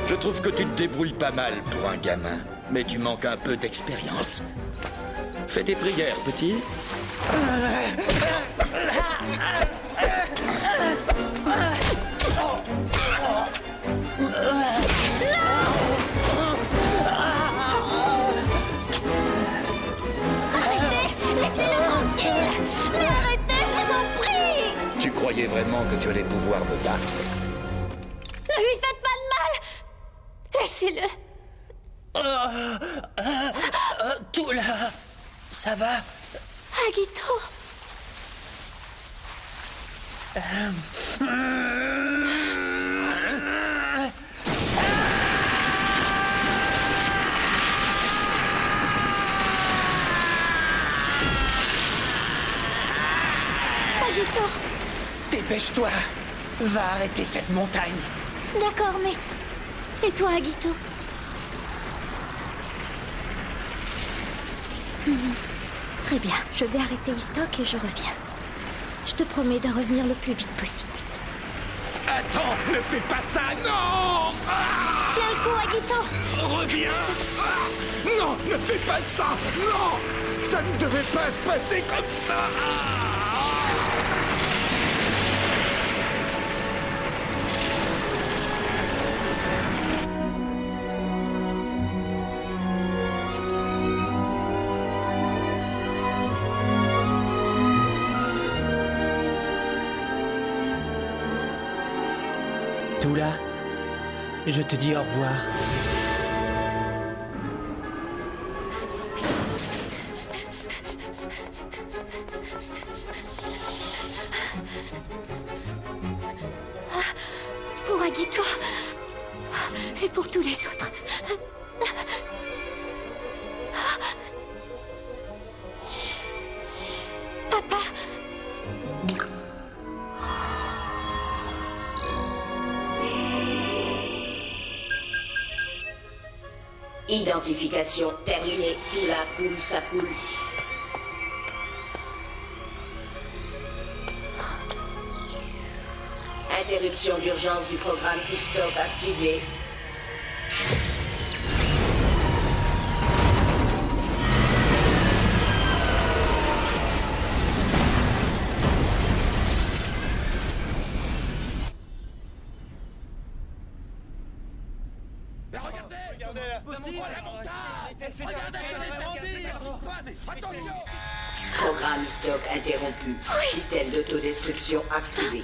Je trouve que tu te débrouilles pas mal pour un gamin, mais tu manques un peu d'expérience. Fais tes prières, petit. Tu croyais vraiment que tu allais pouvoir me battre? Ne lui faites pas de mal! Laissez-le! Tula, ça va? Agito! Agito! Dépêche-toi. Va arrêter cette montagne. D'accord, mais... Et toi, Agito? Très bien, je vais arrêter Histok et je reviens. Je te promets de revenir le plus vite possible. Attends, ne fais pas ça, non! Tiens le coup, Agito! Reviens! Non, ne fais pas ça! Non! Ça ne devait pas se passer comme ça! Tula, je te dis au revoir. Pour Agito et pour tous les autres. Identification terminée. Tout là coule, ça coule. Interruption d'urgence du programme Histoc activé. Programme Histoc interrompu. Système d'autodestruction activé.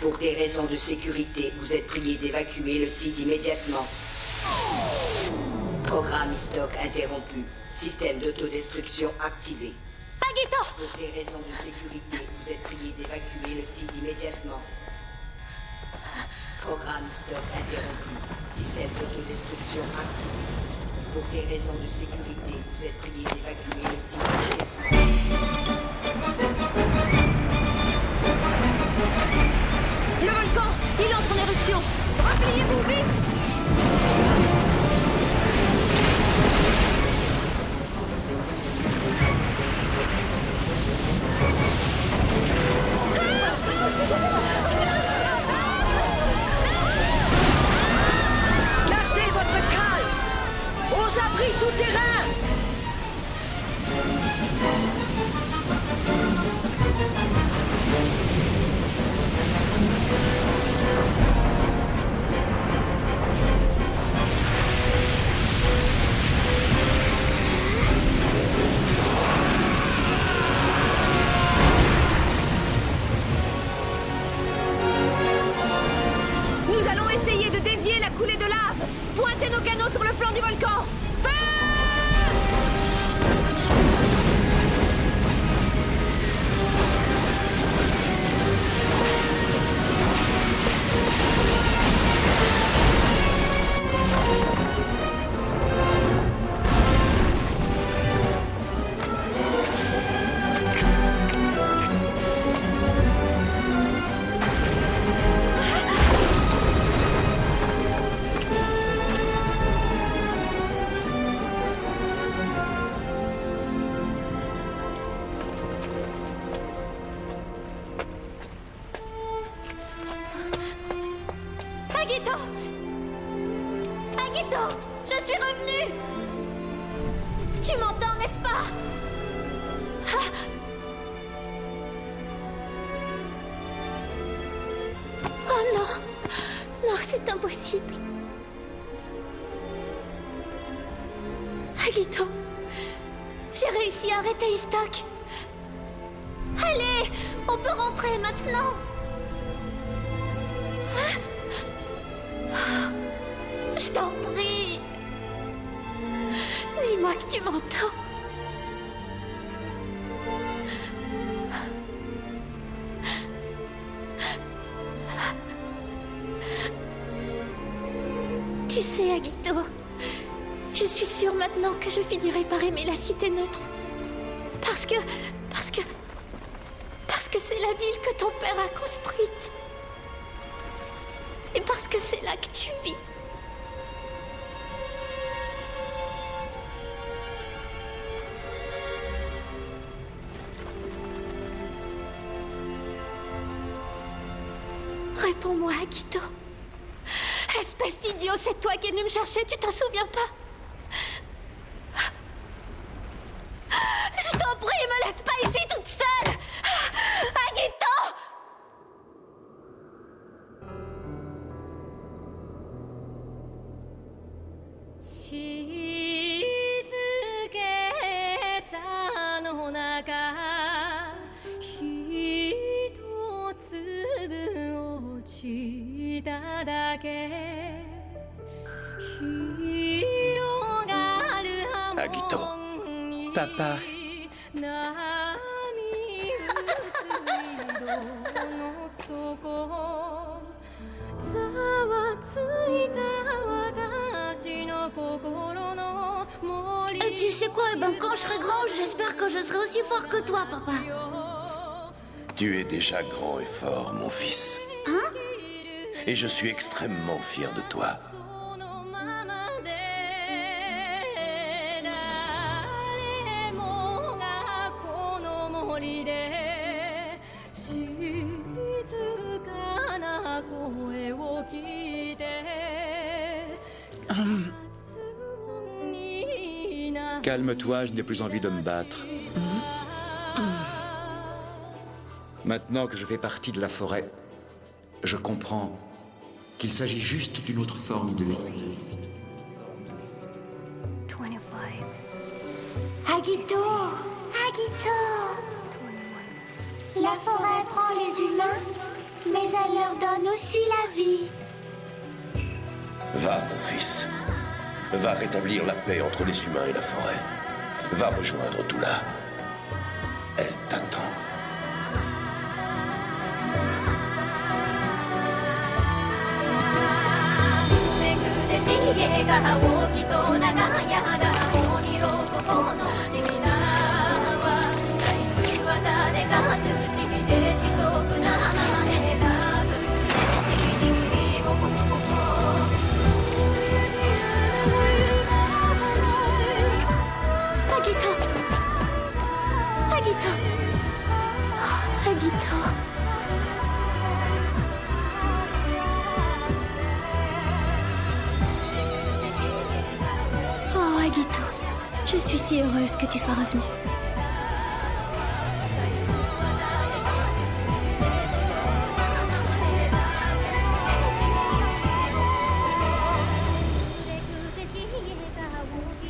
Pour des raisons de sécurité, vous êtes prié d'évacuer le site immédiatement. Programme Histoc interrompu. Système d'autodestruction activé. Agito! Pour des raisons de sécurité, vous êtes prié d'évacuer le site immédiatement. Programme Histoc interrompu. Système d'autodestruction activé. Pour des raisons de sécurité, vous êtes prié d'évacuer le site immédiatement. Le volcan, il entre en éruption. Repliez-vous vite! Gardez votre calme! Aux abris souterrains! Nous allons essayer de dévier la coulée de lave. Pointez nos canons sur le flanc du volcan. Feu! Agito! Agito! Je suis revenue! Tu m'entends, n'est-ce pas? Ah. Oh non! Non, c'est impossible. Agito! J'ai réussi à arrêter Histoc! Allez! On peut rentrer maintenant! Je t'en prie. Dis-moi que tu m'entends. Tu sais, Agito, je suis sûre maintenant que je finirai par aimer la cité neutre. Parce que c'est la ville que ton père a construite. Et parce que c'est là que tu vis. Réponds-moi, Agito. Espèce d'idiot, c'est toi qui es venu me chercher, tu t'en souviens pas? Je t'en prie, me laisse pas ici toute seule! Agito! Agito. Papa. Et tu sais quoi, ben quand je serai grand, j'espère que je serai aussi fort que toi, papa. Tu es déjà grand et fort, mon fils. Hein? Et je suis extrêmement fier de toi. Calme-toi, je n'ai plus envie de me battre. Maintenant que je fais partie de la forêt, je comprends qu'il s'agit juste d'une autre forme de vie. Agito! Agito! La forêt prend les humains, mais elle leur donne aussi la vie. Va, mon fils. Va rétablir la paix entre les humains et la forêt. Va rejoindre Tula. Elle t'attend. Agito! Agito! Oh, Agito! Oh, Agito, je suis si heureuse que tu sois revenu.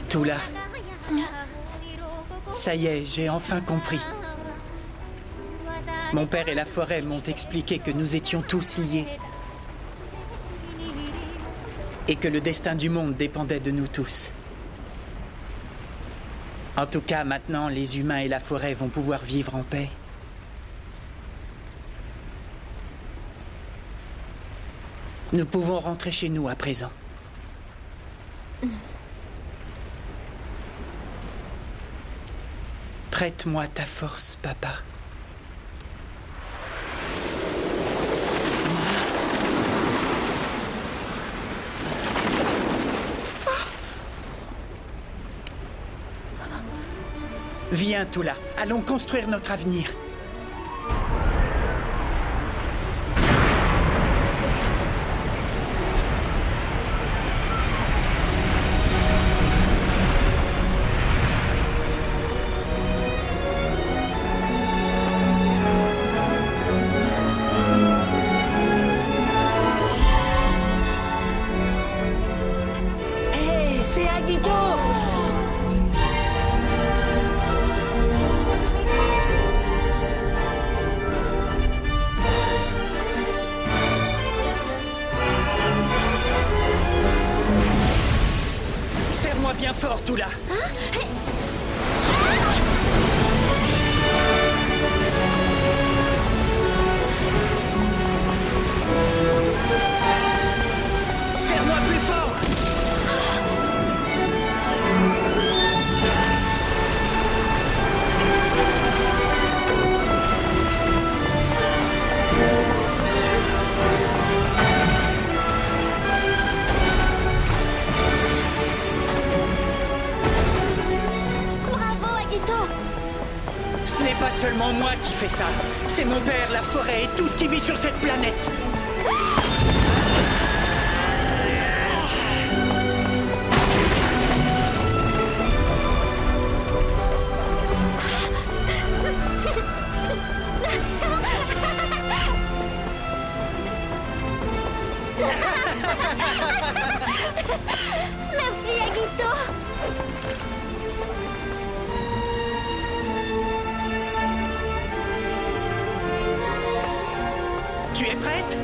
Tula. Ça y est, j'ai enfin compris. Mon père et la forêt m'ont expliqué que nous étions tous liés. Et que le destin du monde dépendait de nous tous. En tout cas, maintenant, les humains et la forêt vont pouvoir vivre en paix. Nous pouvons rentrer chez nous à présent. Prête-moi ta force, papa. Viens, Tula. Allons construire notre avenir. Serre-moi bien fort, Tula. Serre-moi plus fort. Ce n'est pas seulement moi qui fais ça. C'est mon père, la forêt et tout ce qui vit sur cette planète. Merci, Agito! Tu es prête?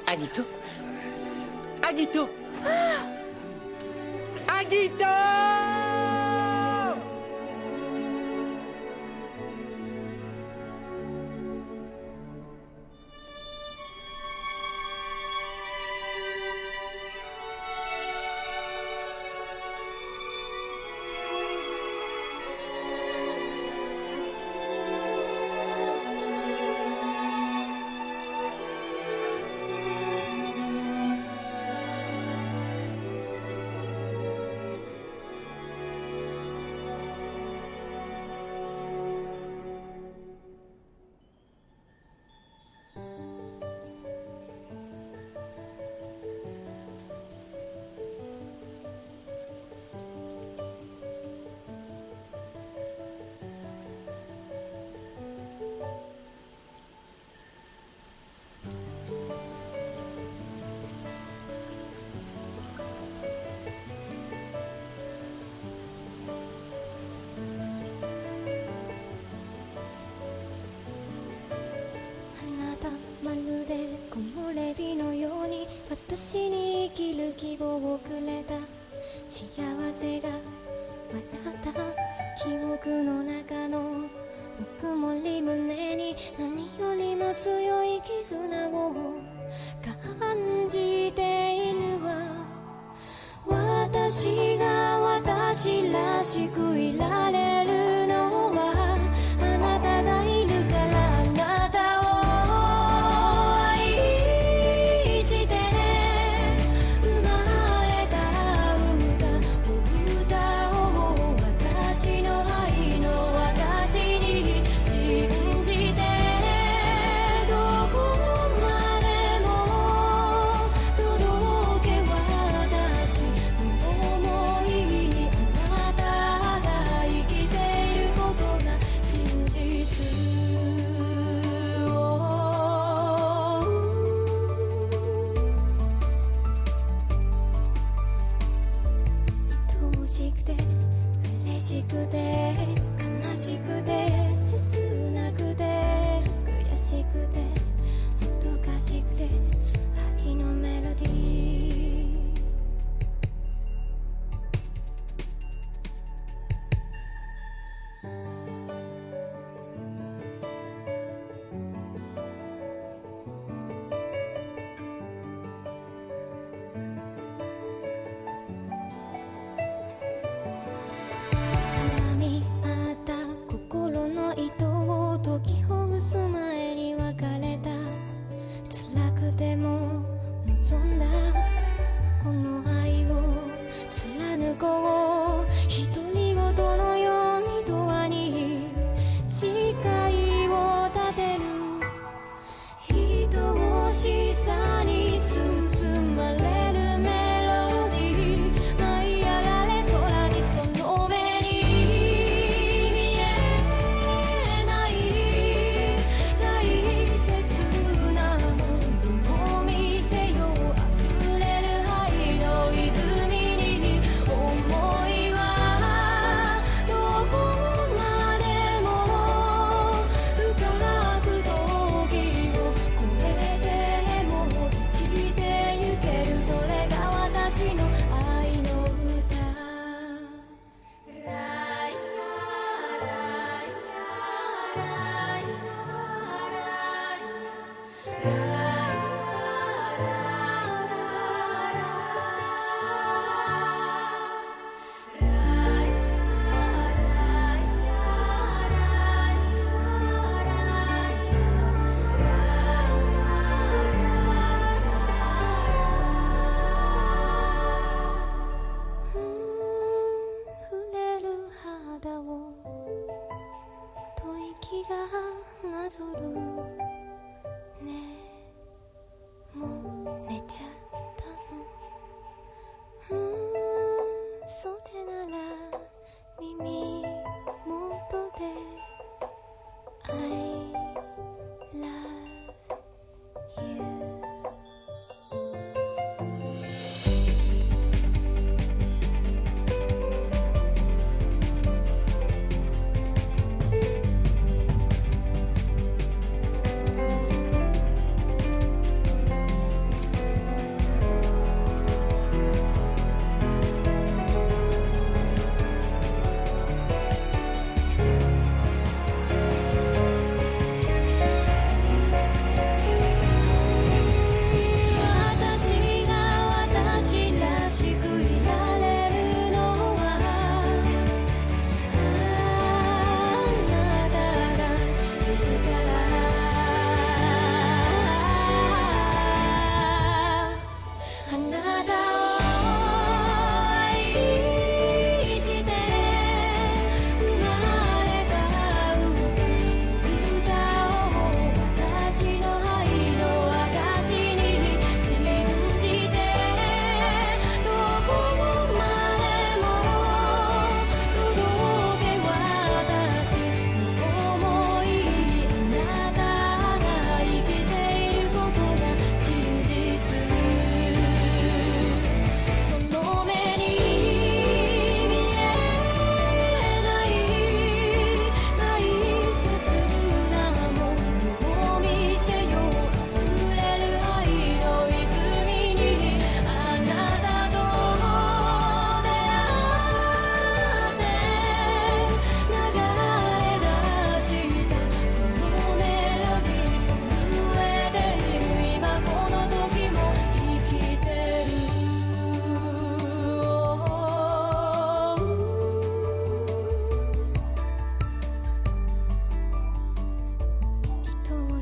Agito? Agito! Agito!私に生きる希望をくれた幸せが笑った記憶の中のぬくもり胸に何よりも強い絆を感じているわ私が私らしくいられるのはあなたがいるからあなたを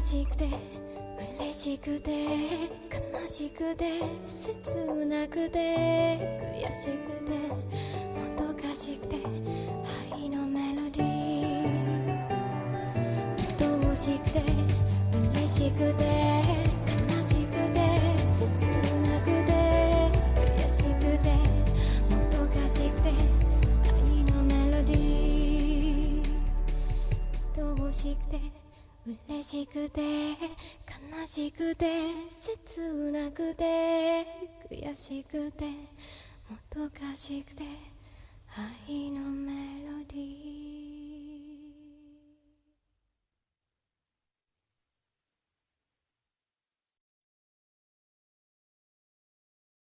しくて嬉しくて悲しくて切なくて悔しくてもどかしくて愛のメロディー愛しくて嬉しくて悲しくて切なくて悔しくてもどかしくて愛のメロディー愛しくて嬉しくて悲しくて切なくて悔しくてもどかしくて